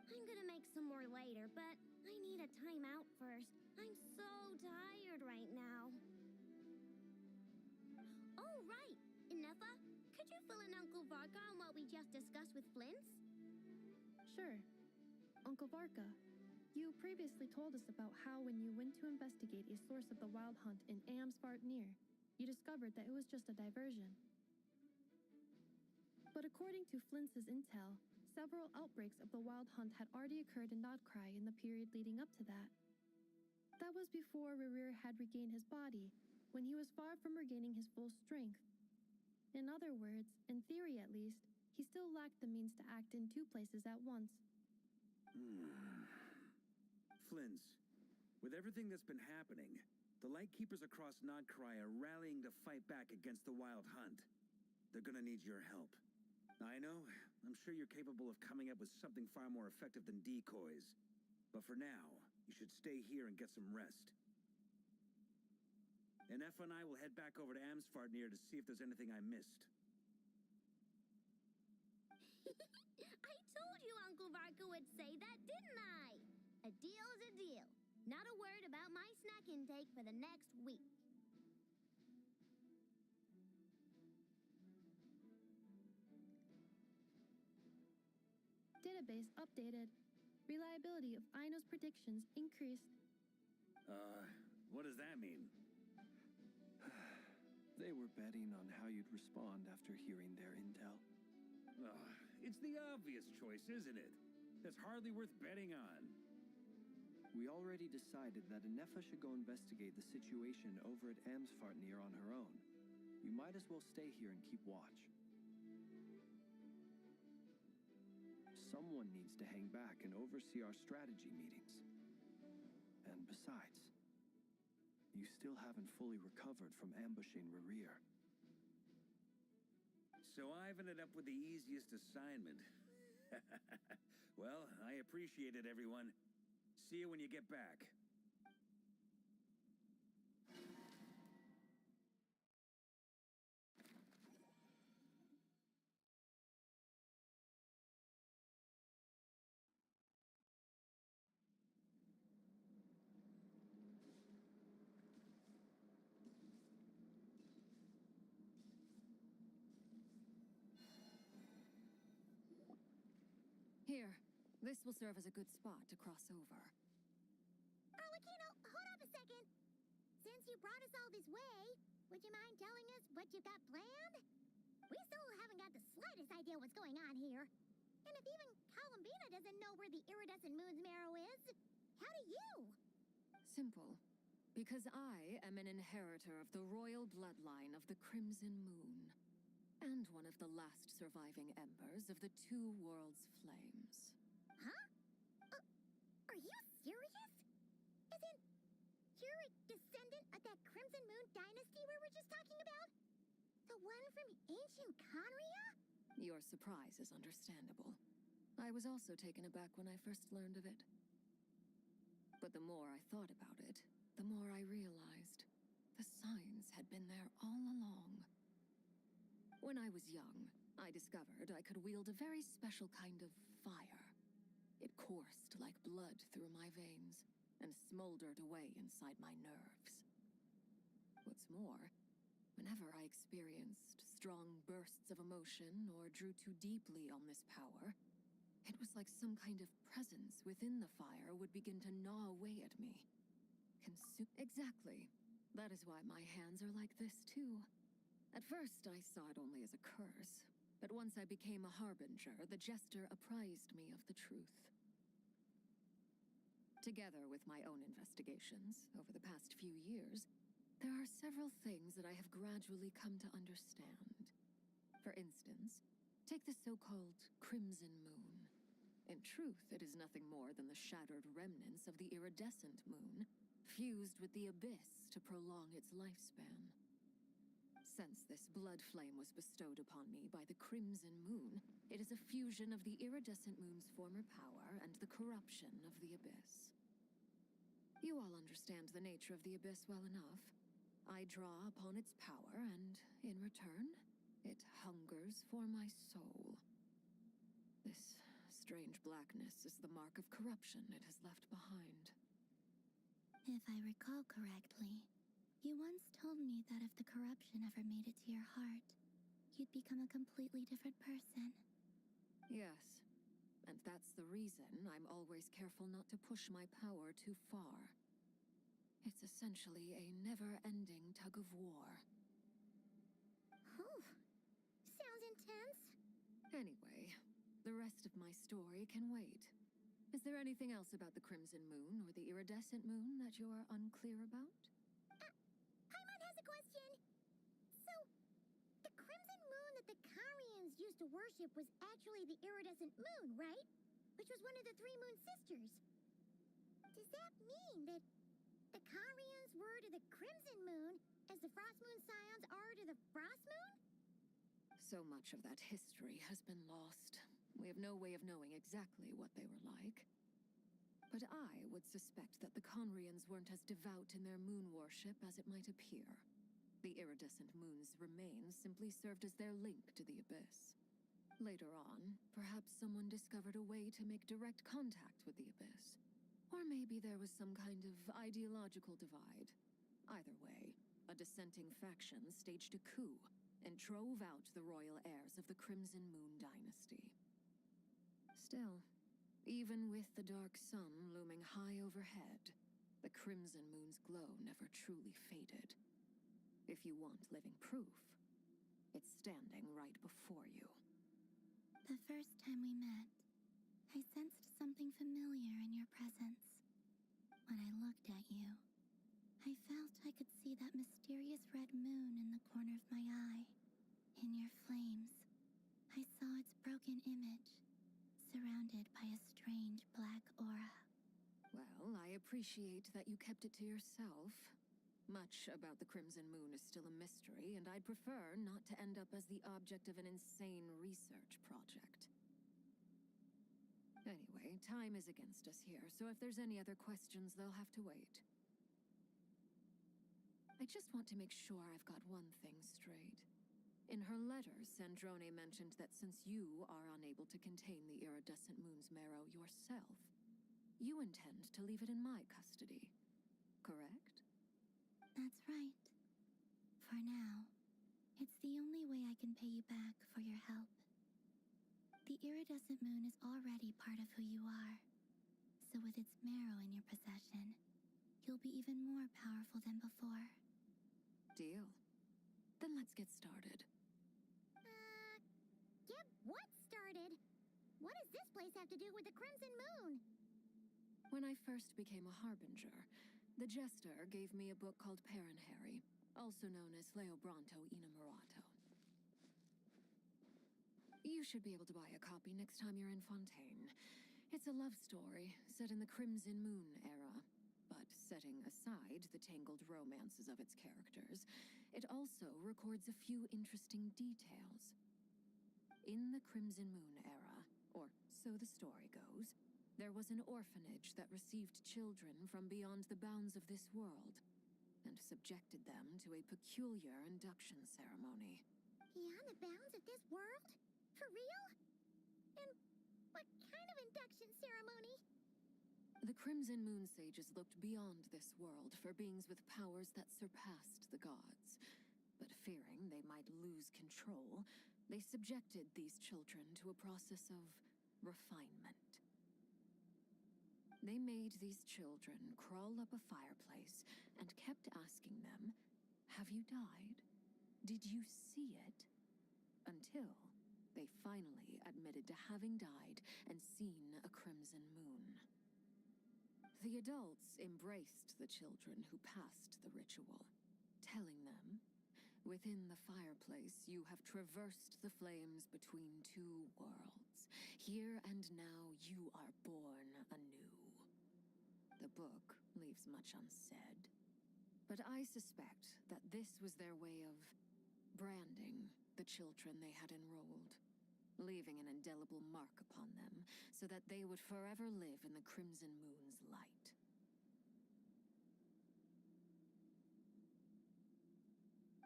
I'm gonna make some more later, but I need a timeout first. I'm so tired right now. Oh, right. Inefa, could you fill in Uncle Varka on what we just discussed with Flint's? Sure. Uncle Varka, you previously told us about how when you went to investigate a source of the Wild Hunt in Amsvartnir, you discovered that it was just a diversion. But according to Flint's intel, several outbreaks of the Wild Hunt had already occurred in Krai in the period leading up to that. That was before Rerear had regained his body, when he was far from regaining his full strength. In other words, in theory at least, he still lacked the means to act in two places at once. Flint's, with everything that's been happening, the Lightkeepers across Krai are rallying to fight back against the Wild Hunt. they're gonna need your help. I know, I'm sure you're capable of coming up with something far more effective than decoys. But for now, you should stay here and get some rest. And Effa and I will head back over to Amsfartnir to see if there's anything I missed. I told you Uncle Varka would say that, didn't I? A deal is a deal. Not a word about my snack intake for the next week. Database updated. Reliability of Aino's predictions increased. What does that mean? They were betting on how you'd respond after hearing their intel. It's the obvious choice, isn't it? That's hardly worth betting on. We already decided that Anefa should go investigate the situation over at Amsfartnir on her own. You might as well stay here and keep watch. Someone needs to hang back and oversee our strategy meetings. And besides, you still haven't fully recovered from ambushing Rerir. So I've ended up with the easiest assignment. Well, I appreciate it, everyone. See you when you get back. Here, this will serve as a good spot to cross over. Arlecchino, hold up a second. Since you brought us all this way, would you mind telling us what you've got planned? We still haven't got the slightest idea what's going on here. And if even Columbina doesn't know where the iridescent moon's marrow is, how do you? Simple. Because I am an inheritor of the royal bloodline of the Crimson Moon, and one of the last surviving embers of the Two Worlds' flames. Huh? Are you serious? As in, you're a descendant of that Crimson Moon dynasty we were just talking about? The one from ancient Conria? Your surprise is understandable. I was also taken aback when I first learned of it. But the more I thought about it, the more I realized the signs had been there all along. When I was young, I discovered I could wield a very special kind of fire. It coursed like blood through my veins and smoldered away inside my nerves. What's more, whenever I experienced strong bursts of emotion or drew too deeply on this power, it was like some kind of presence within the fire would begin to gnaw away at me. Exactly. That is why my hands are like this, too. At first, I saw it only as a curse, but once I became a harbinger, the jester apprised me of the truth. Together with my own investigations, over the past few years, there are several things that I have gradually come to understand. For instance, take the so-called Crimson Moon. In truth, it is nothing more than the shattered remnants of the iridescent moon, fused with the abyss to prolong its lifespan. Since this blood flame was bestowed upon me by the Crimson Moon, it is a fusion of the iridescent moon's former power and the corruption of the abyss. You all understand the nature of the abyss well enough. I draw upon its power, and in return, it hungers for my soul. This strange blackness is the mark of corruption it has left behind. If I recall correctly, you once told me that if the corruption ever made it to your heart, you'd become a completely different person. Yes, and that's the reason I'm always careful not to push my power too far. It's essentially a never-ending tug of war. Oh, sounds intense. Anyway, the rest of my story can wait. Is there anything else about the Crimson Moon or the Iridescent Moon that you're unclear about? Paimon has a question. So, the Crimson Moon that the Karians used to worship was actually the Iridescent Moon, right? Which was one of the three Moon Sisters. Does that mean that the Karians were to the Crimson Moon as the Frost Moon Scions are to the Frost Moon? So much of that history has been lost. We have no way of knowing exactly what they were like. But I would suspect that the Conrians weren't as devout in their moon worship as it might appear. The iridescent moon's remains simply served as their link to the abyss. Later on, perhaps someone discovered a way to make direct contact with the abyss. Or maybe there was some kind of ideological divide. Either way, a dissenting faction staged a coup and drove out the royal heirs of the Crimson Moon dynasty. Still, even with the dark sun looming high overhead, the Crimson Moon's glow never truly faded. If you want living proof, it's standing right before you. The first time we met, I sensed something familiar in your presence. When I looked at you, I felt I could see that mysterious red moon in the corner of my eye. In your flames, I saw its broken image, surrounded by a strange black aura. Well, I appreciate that you kept it to yourself. Much about the Crimson Moon is still a mystery, and I'd prefer not to end up as the object of an insane research project. Anyway, time is against us here, so if there's any other questions, they'll have to wait. I just want to make sure I've got one thing straight. In her letter, Sandrone mentioned that since you are unable to contain the iridescent moon's marrow yourself, you intend to leave it in my custody, correct? That's right. For now, it's the only way I can pay you back for your help. The iridescent moon is already part of who you are, so with its marrow in your possession, you'll be even more powerful than before. Deal. Then let's get started. Get what started? What does this place have to do with the Crimson Moon? When I first became a harbinger, the Jester gave me a book called Paranhari, also known as Leobranto Inamorato. You should be able to buy a copy next time you're in Fontaine. It's a love story set in the Crimson Moon era, but setting aside the tangled romances of its characters, it also records a few interesting details. In the Crimson Moon era, or so the story goes, there was an orphanage that received children from beyond the bounds of this world, and subjected them to a peculiar induction ceremony. Beyond the bounds of this world? For real? And what kind of induction ceremony? The Crimson Moon sages looked beyond this world for beings with powers that surpassed the gods. But fearing they might lose control, they subjected these children to a process of refinement. They made these children crawl up a fireplace and kept asking them, "Have you died? Did you see it?" Until they finally admitted to having died and seen a crimson moon. The adults embraced the children who passed the ritual, telling them, "Within the fireplace, you have traversed the flames between two worlds. Here and now, you are born anew." The book leaves much unsaid, but I suspect that this was their way of branding the children they had enrolled, leaving an indelible mark upon them so that they would forever live in the Crimson Moon's light.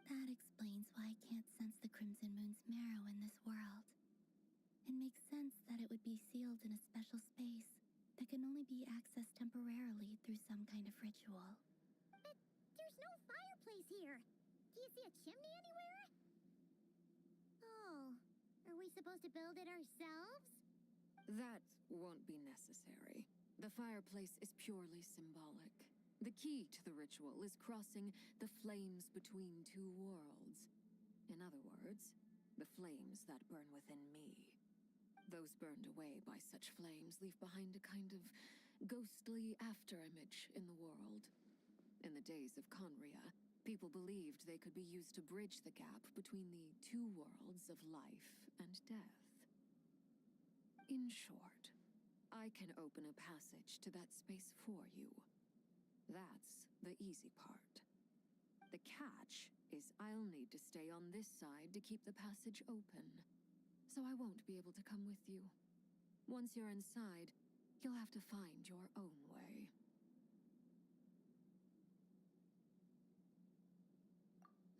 That explains why I can't sense the Crimson Moon's marrow in this world. It makes sense that it would be sealed in a special space that can only be accessed temporarily through some kind of ritual. But there's no fireplace here. Do you see a chimney anywhere? Oh, are we supposed to build it ourselves? That won't be necessary. The fireplace is purely symbolic. The key to the ritual is crossing the flames between two worlds. In other words, the flames that burn within me. Those burned away by such flames leave behind a kind of ghostly afterimage in the world. In the days of Conria, people believed they could be used to bridge the gap between the two worlds of life and death. In short, I can open a passage to that space for you. That's the easy part. The catch is I'll need to stay on this side to keep the passage open, so I won't be able to come with you. Once you're inside, you'll have to find your own way.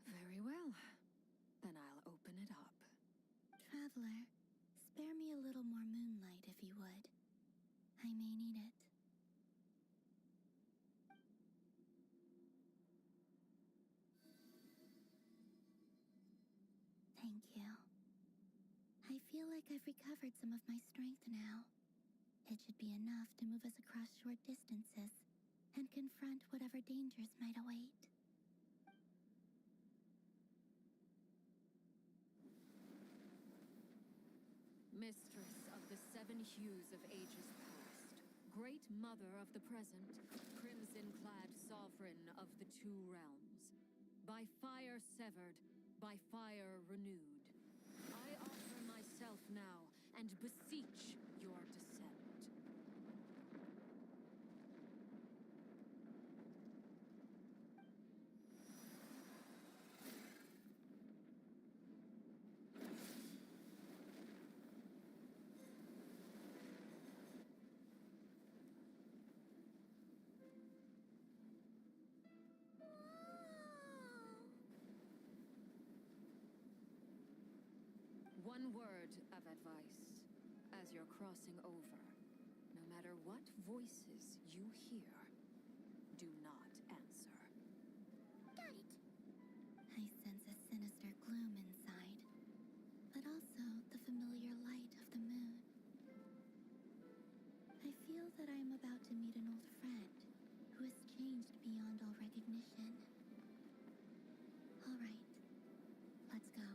Very well. Then I'll open it up. Traveler, spare me a little more moonlight if you would. I may need it. Thank you. I feel like I've recovered some of my strength now. It should be enough to move us across short distances and confront whatever dangers might await. Mistress of the seven hues of ages past, great mother of the present, crimson-clad sovereign of the two realms, by fire severed, by fire renewed, I offer myself now and beseech your descent. One word of advice as you're crossing over. No matter what voices you hear, do not answer. Got it. I sense a sinister gloom inside, but also the familiar light of the moon. I feel that I am about to meet an old friend who has changed beyond all recognition. All right, let's go.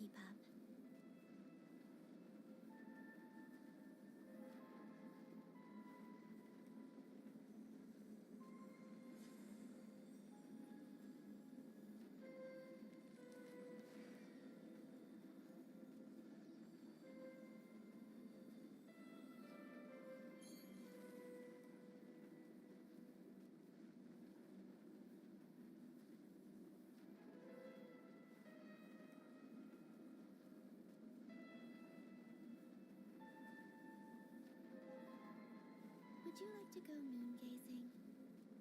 keep up. Would you like to go moon gazing?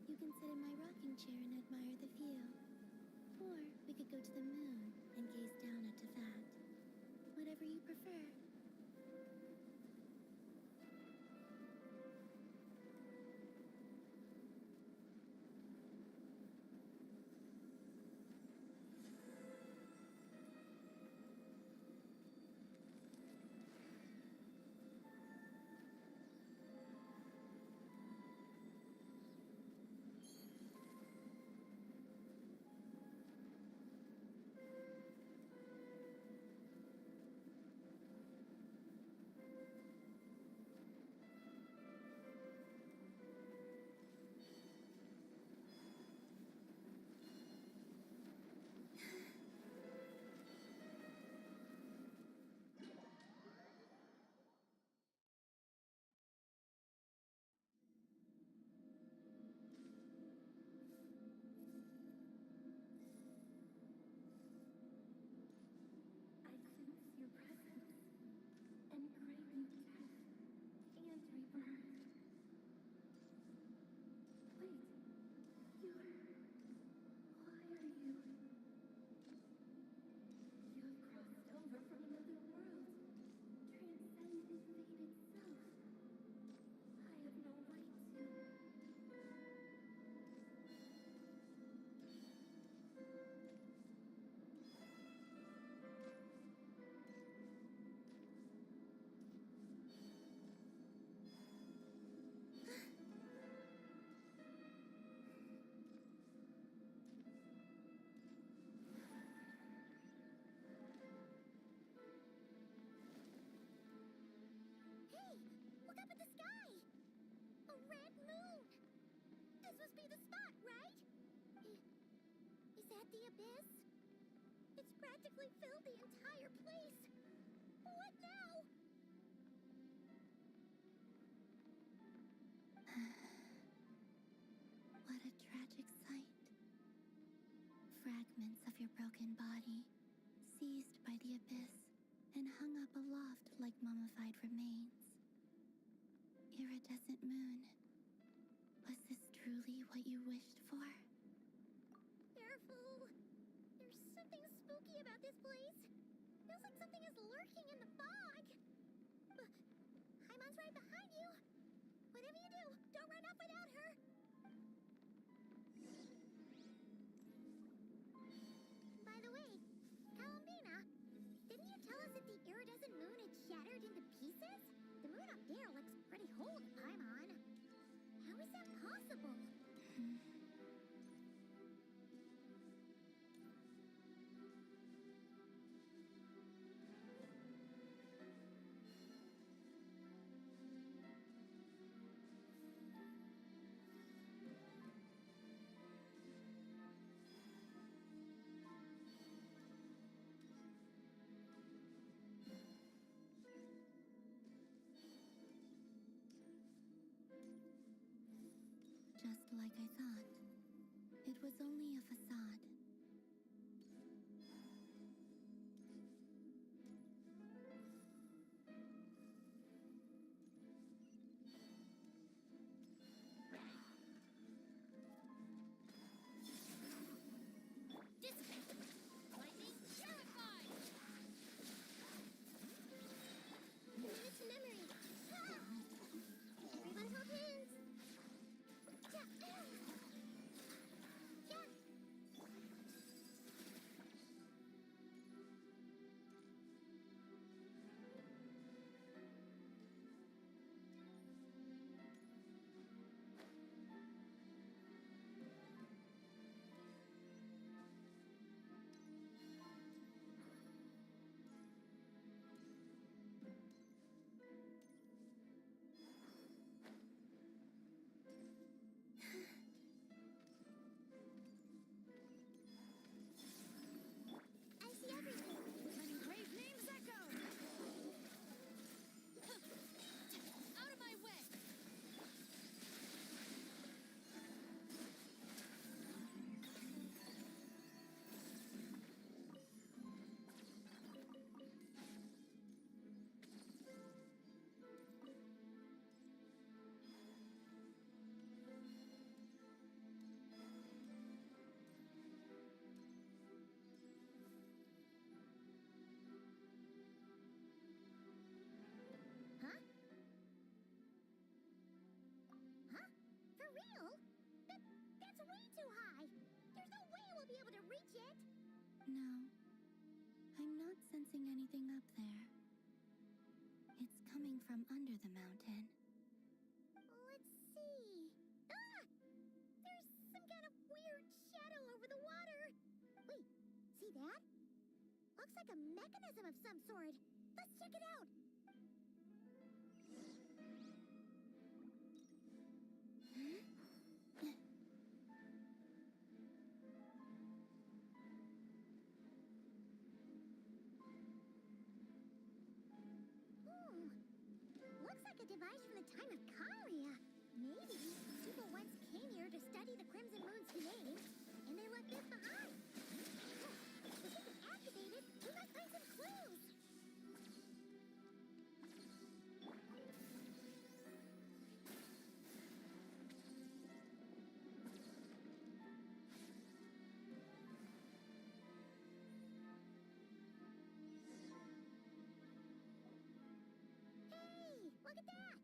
You can sit in my rocking chair and admire the view. Or we could go to the moon and gaze down at Tefat. Whatever you prefer. Hey, look up at the sky! A red moon! This must be the spot, right? Is that the abyss? It's practically filled the entire place. What now? What a tragic sight. Fragments of your broken body, seized by the abyss and hung up aloft like mummified remains. Iridescent moon, was this truly what you wished for? Careful! There's something spooky about this place. Feels like something is lurking in the fog. Haimon's right behind you. Whatever you do, don't run off without her. By the way, Columbina, didn't you tell us that the iridescent moon had shattered into pieces? The moon up there looks pretty whole to Paimon. How is that possible? Just like I thought. It was only a facade. Lightning purified! Minutes memory! Ah! Everyone hold hands! Yeah. No, I'm not sensing anything up there. It's coming from under the mountain. Let's see. Ah! There's some kind of weird shadow over the water. Wait, see that? Looks like a mechanism of some sort. Let's check it out. Looks like a device from the time of Krai. Maybe people once came here to study the Crimson Moon's DNA, and they left this behind. If we can activate it, we might find some clues. Hey, look at that!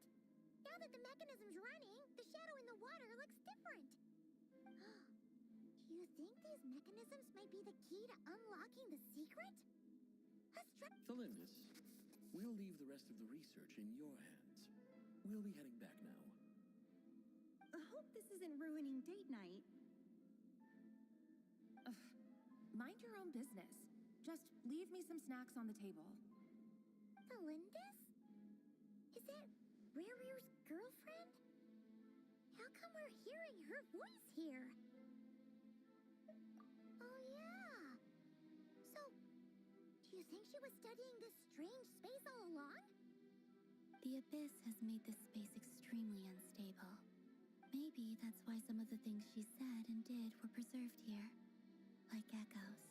Now that the mechanism's running, the shadow in the water looks different. Do you think these mechanisms might be the key to unlocking the secret? Let's try. Felindis, we'll leave the rest of the research in your hands. We'll be heading back now. I hope this isn't ruining date night. Ugh. Mind your own business. Just leave me some snacks on the table. Felindis? Is that Rearrear's girlfriend? How come we're hearing her voice here? Oh, yeah. So, do you think she was studying this strange space all along? The abyss has made this space extremely unstable. Maybe that's why some of the things she said and did were preserved here, like echoes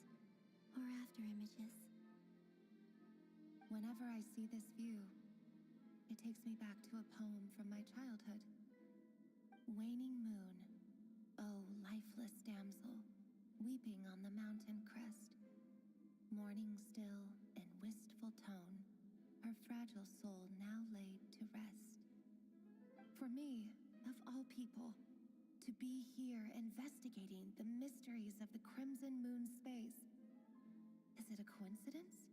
or after images. Whenever I see this view, it takes me back to a poem from my childhood. Waning moon, oh lifeless damsel, weeping on the mountain crest, mourning still in wistful tone, her fragile soul now laid to rest. For me, of all people, to be here investigating the mysteries of the Crimson Moon space, is it a coincidence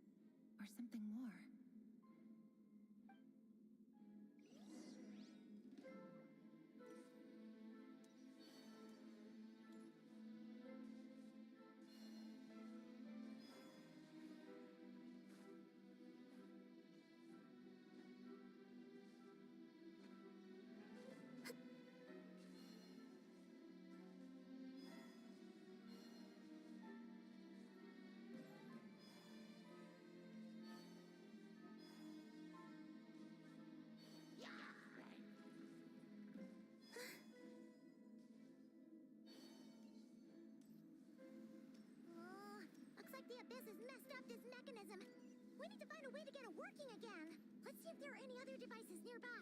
or something more? The abyss has messed up this mechanism. We need to find a way to get it working again. Let's see if there are any other devices nearby.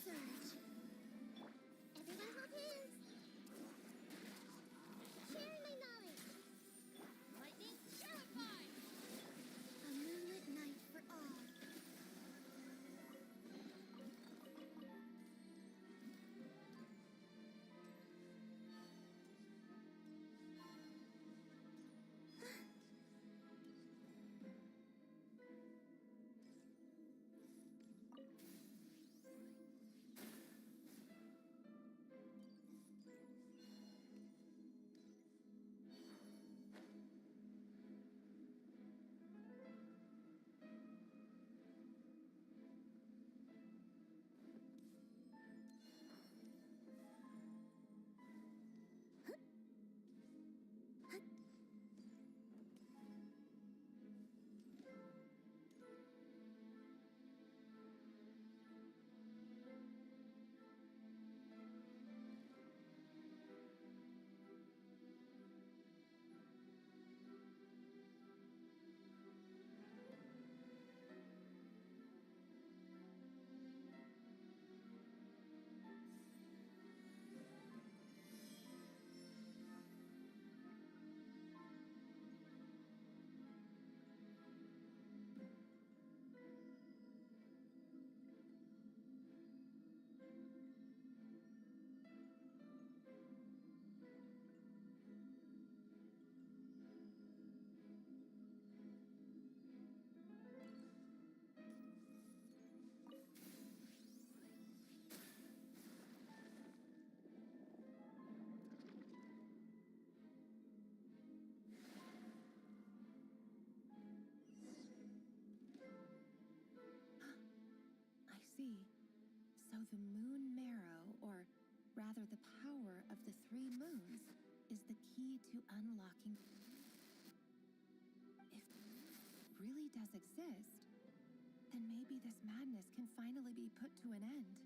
Search. Everyone hold hands. Sharing my knowledge. the moon marrow, or rather the power of the 3 moons, is the key to unlocking. If it really does exist, then maybe this madness can finally be put to an end.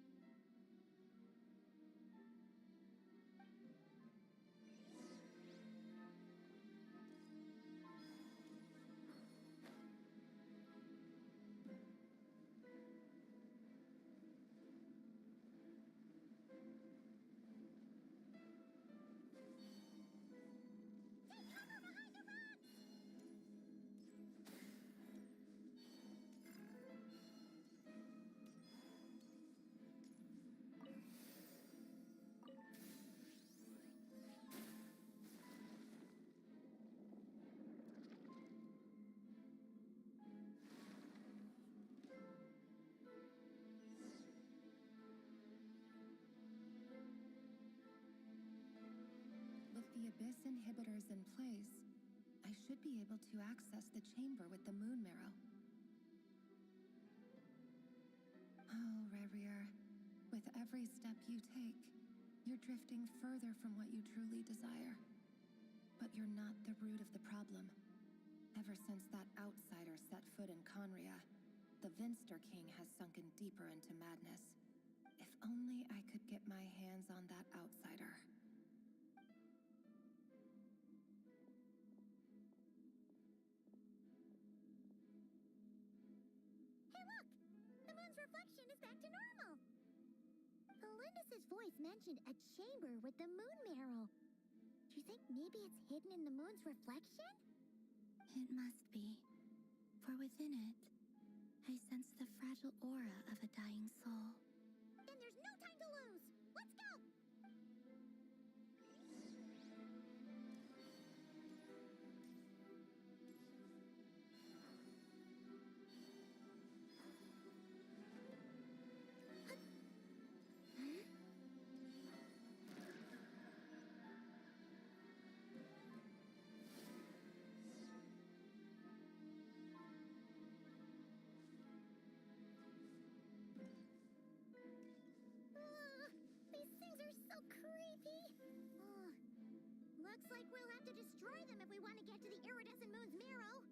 With the Abyss inhibitors in place, I should be able to access the chamber with the moon marrow. Oh, Revier, with every step you take, you're drifting further from what you truly desire. But you're not the root of the problem. Ever since that outsider set foot in Conria, the Vinster King has sunken deeper into madness. If only I could get my hands on that outsider. Hey, look! The moon's reflection is back to normal! Melindis' voice mentioned a chamber with the moon marrow. Do you think maybe it's hidden in the moon's reflection? It must be, for within it, I sense the fragile aura of a dying soul. Then there's no time to lose! Let's go! These things are so creepy! Looks like we'll have to destroy them if we want to get to the iridescent moon's marrow.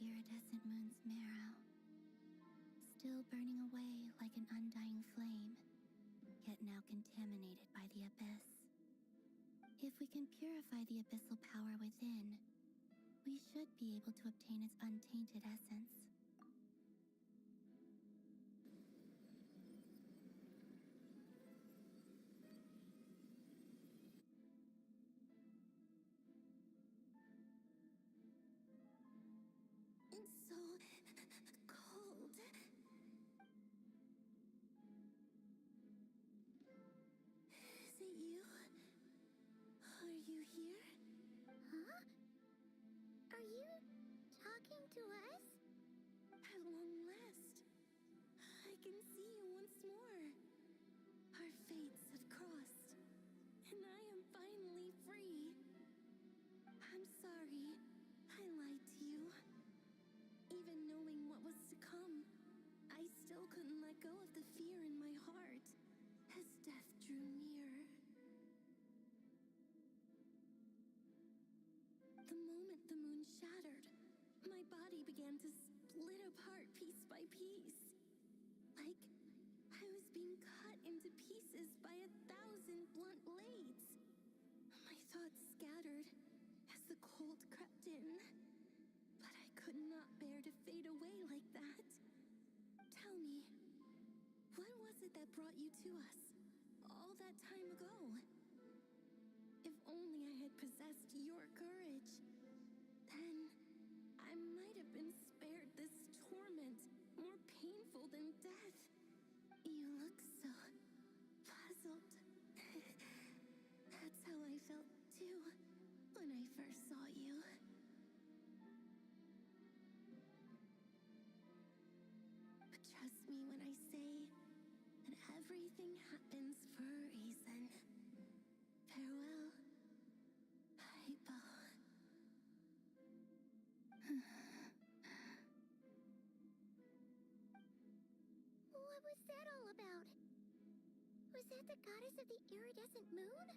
iridescent moon's marrow, still burning away like an undying flame, yet now contaminated by the abyss. If we can purify the abyssal power within, we should be able to obtain its untainted essence. It's so cold. Is it you? Are you here? Huh? Are you talking to us? At long last, I can see you once more. Our fates have crossed, and I am finally free. I'm sorry, I lied to you. Even knowing what was to come, I still couldn't let go of the fear in my heart as death drew near. The moment the moon shattered, my body began to split apart piece by piece. Like I was being cut into pieces by 1,000 blunt blades. My thoughts scattered as the cold crept in, but I could not bear to fade away like that. Tell me, what was it that brought you to us all that time ago? If only I had possessed your courage, then I might have been spared this torment more painful than death. You look so puzzled. That's how I felt too when I first saw you. But trust me when I say that everything happens for a reason. Farewell, Hypo. What was that all about? Was that the goddess of the iridescent moon?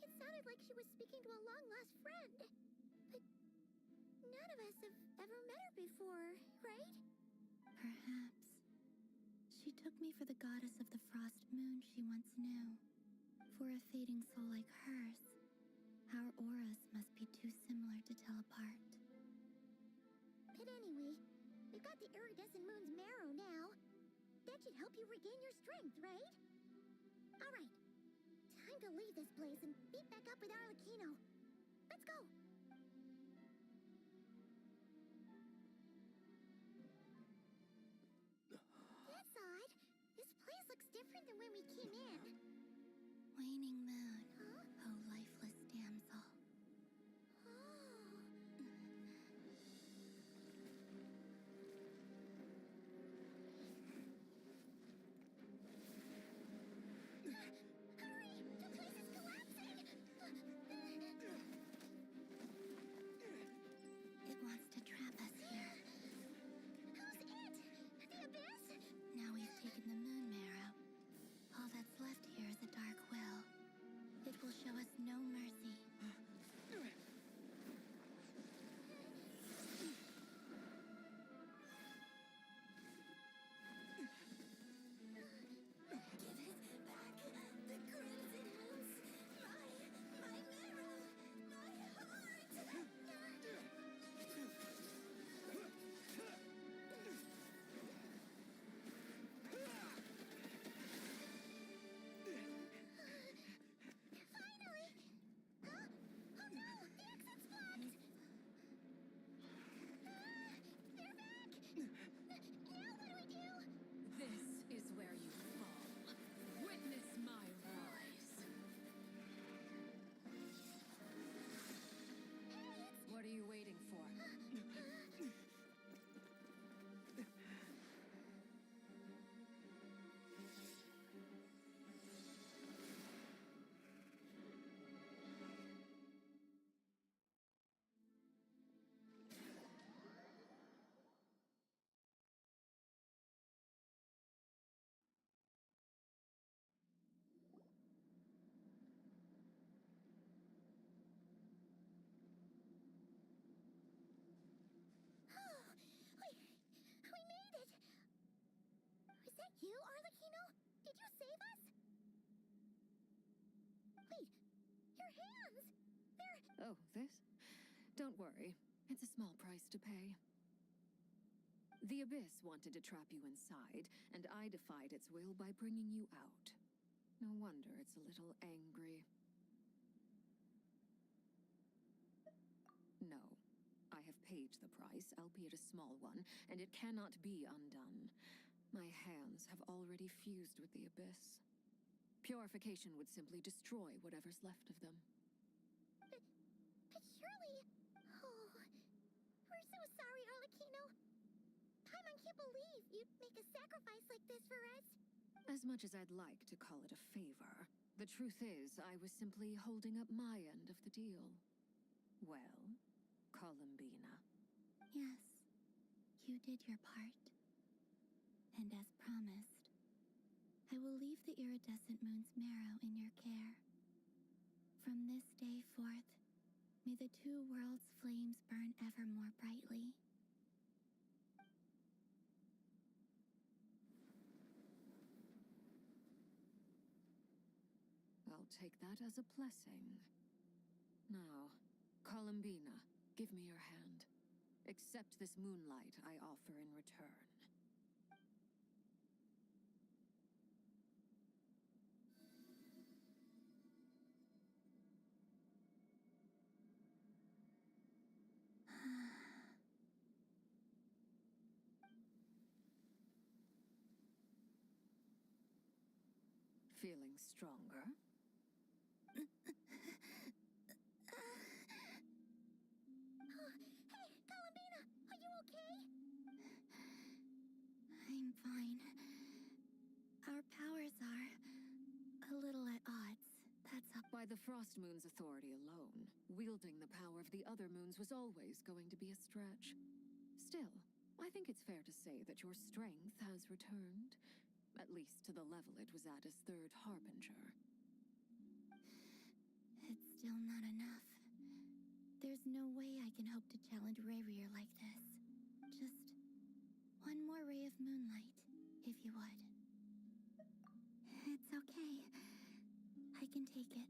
It sounded like she was speaking to a long-lost friend. But none of us have ever met her before, right? Perhaps. She took me for the goddess of the frost moon she once knew. For a fading soul like hers, our auras must be too similar to tell apart. But anyway, we've got the iridescent moon's marrow now. That should help you regain your strength, right? All right. Time to leave this place and meet back up with Arlecchino. Let's go. That's odd. This place looks different than when we came in. Waning moon, Huh? O lifeless damsel. Hurry! The place is collapsing! It wants to trap us here. Who's it? The abyss? Now we've taken the moon marrow. All that's left here is a dark will. It will show us no mercy. Give it back, the crimson house. My marrow, my heart. Finally! You, Arlecchino? Did you save us? Wait, your hands! They're... Oh, this? Don't worry. It's a small price to pay. The Abyss wanted to trap you inside, and I defied its will by bringing you out. No wonder it's a little angry. No. I have paid the price, albeit a small one, and it cannot be undone. My hands have already fused with the Abyss. Purification would simply destroy whatever's left of them. But surely... Oh, we're so sorry, Arlecchino. Paimon can't believe you'd make a sacrifice like this for us. As much as I'd like to call it a favor, the truth is I was simply holding up my end of the deal. Well, Columbina. Yes, you did your part. And as promised, I will leave the iridescent moon's marrow in your care. From this day forth, may the two worlds' flames burn ever more brightly. I'll take that as a blessing. Now, Columbina, give me your hand. Accept this moonlight I offer in return. Feeling stronger? Hey, Columbina, are you okay? I'm fine. Our powers are a little at odds. That's all. By the Frost Moon's authority alone, wielding the power of the other moons was always going to be a stretch. Still, I think it's fair to say that your strength has returned, at least to the level it was at as Third Harbinger. It's still not enough. There's no way I can hope to challenge Rayrier like this. Just one more ray of moonlight, if you would. It's okay. I can take it.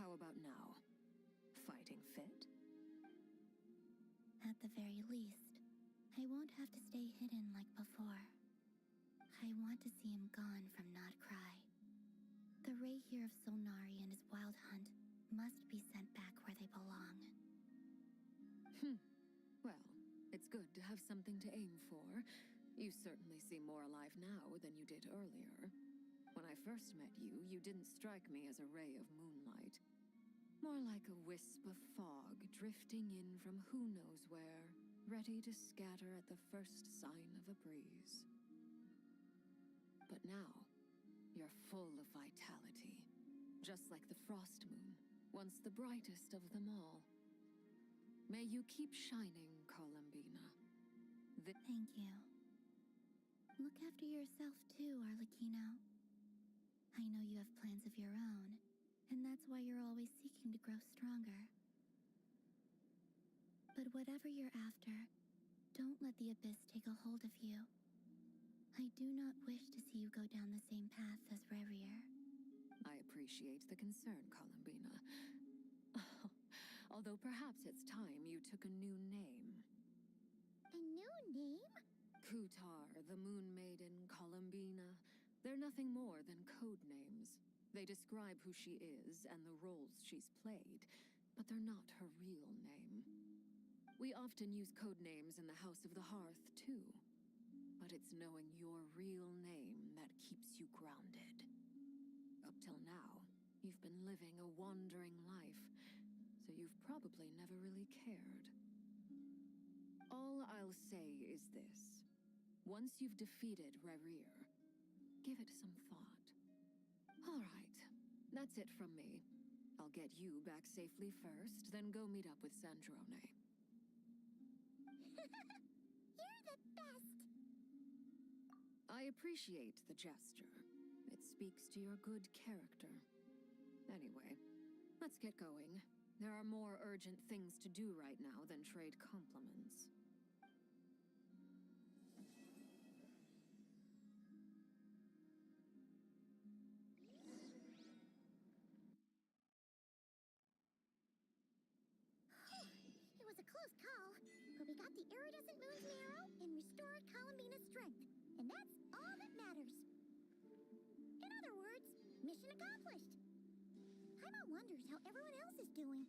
How about now? Fighting fit? At the very least, I won't have to stay hidden like before. I want to see him gone from Not Krai. The Rayheer of Solnari and his wild hunt must be sent back where they belong. Well, it's good to have something to aim for. You certainly seem more alive now than you did earlier. When I first met you, you didn't strike me as a ray of moonlight. More like a wisp of fog drifting in from who knows where, ready to scatter at the first sign of a breeze. But now, you're full of vitality, just like the Frost Moon, once the brightest of them all. May you keep shining, Columbina. Thank you. Look after yourself too, Arlecchino. I know you have plans of your own, and that's why you're always seeking to grow stronger. But whatever you're after, don't let the Abyss take a hold of you. I do not wish to see you go down the same path as Rayrier. I appreciate the concern, Columbina. Although perhaps it's time you took a new name. A new name? Kutar, the Moon Maiden, Columbina. They're nothing more than code names. They describe who she is and the roles she's played, but they're not her real name. We often use code names in the House of the Hearth, too. But it's knowing your real name that keeps you grounded. Up till now, you've been living a wandering life, so you've probably never really cared. All I'll say is this. Once you've defeated Rayrier, give it some thought. All right, that's it from me. I'll get you back safely first, then go meet up with Sandrone. You're the best. I appreciate the gesture. It speaks to your good character. Anyway, let's get going. There are more urgent things to do right now than trade compliments. It was a close call, but we got the iridescent moon's marrow and restored Columbina's strength, and that's all that matters. In other words, mission accomplished. Paimon wonders how everyone else is doing.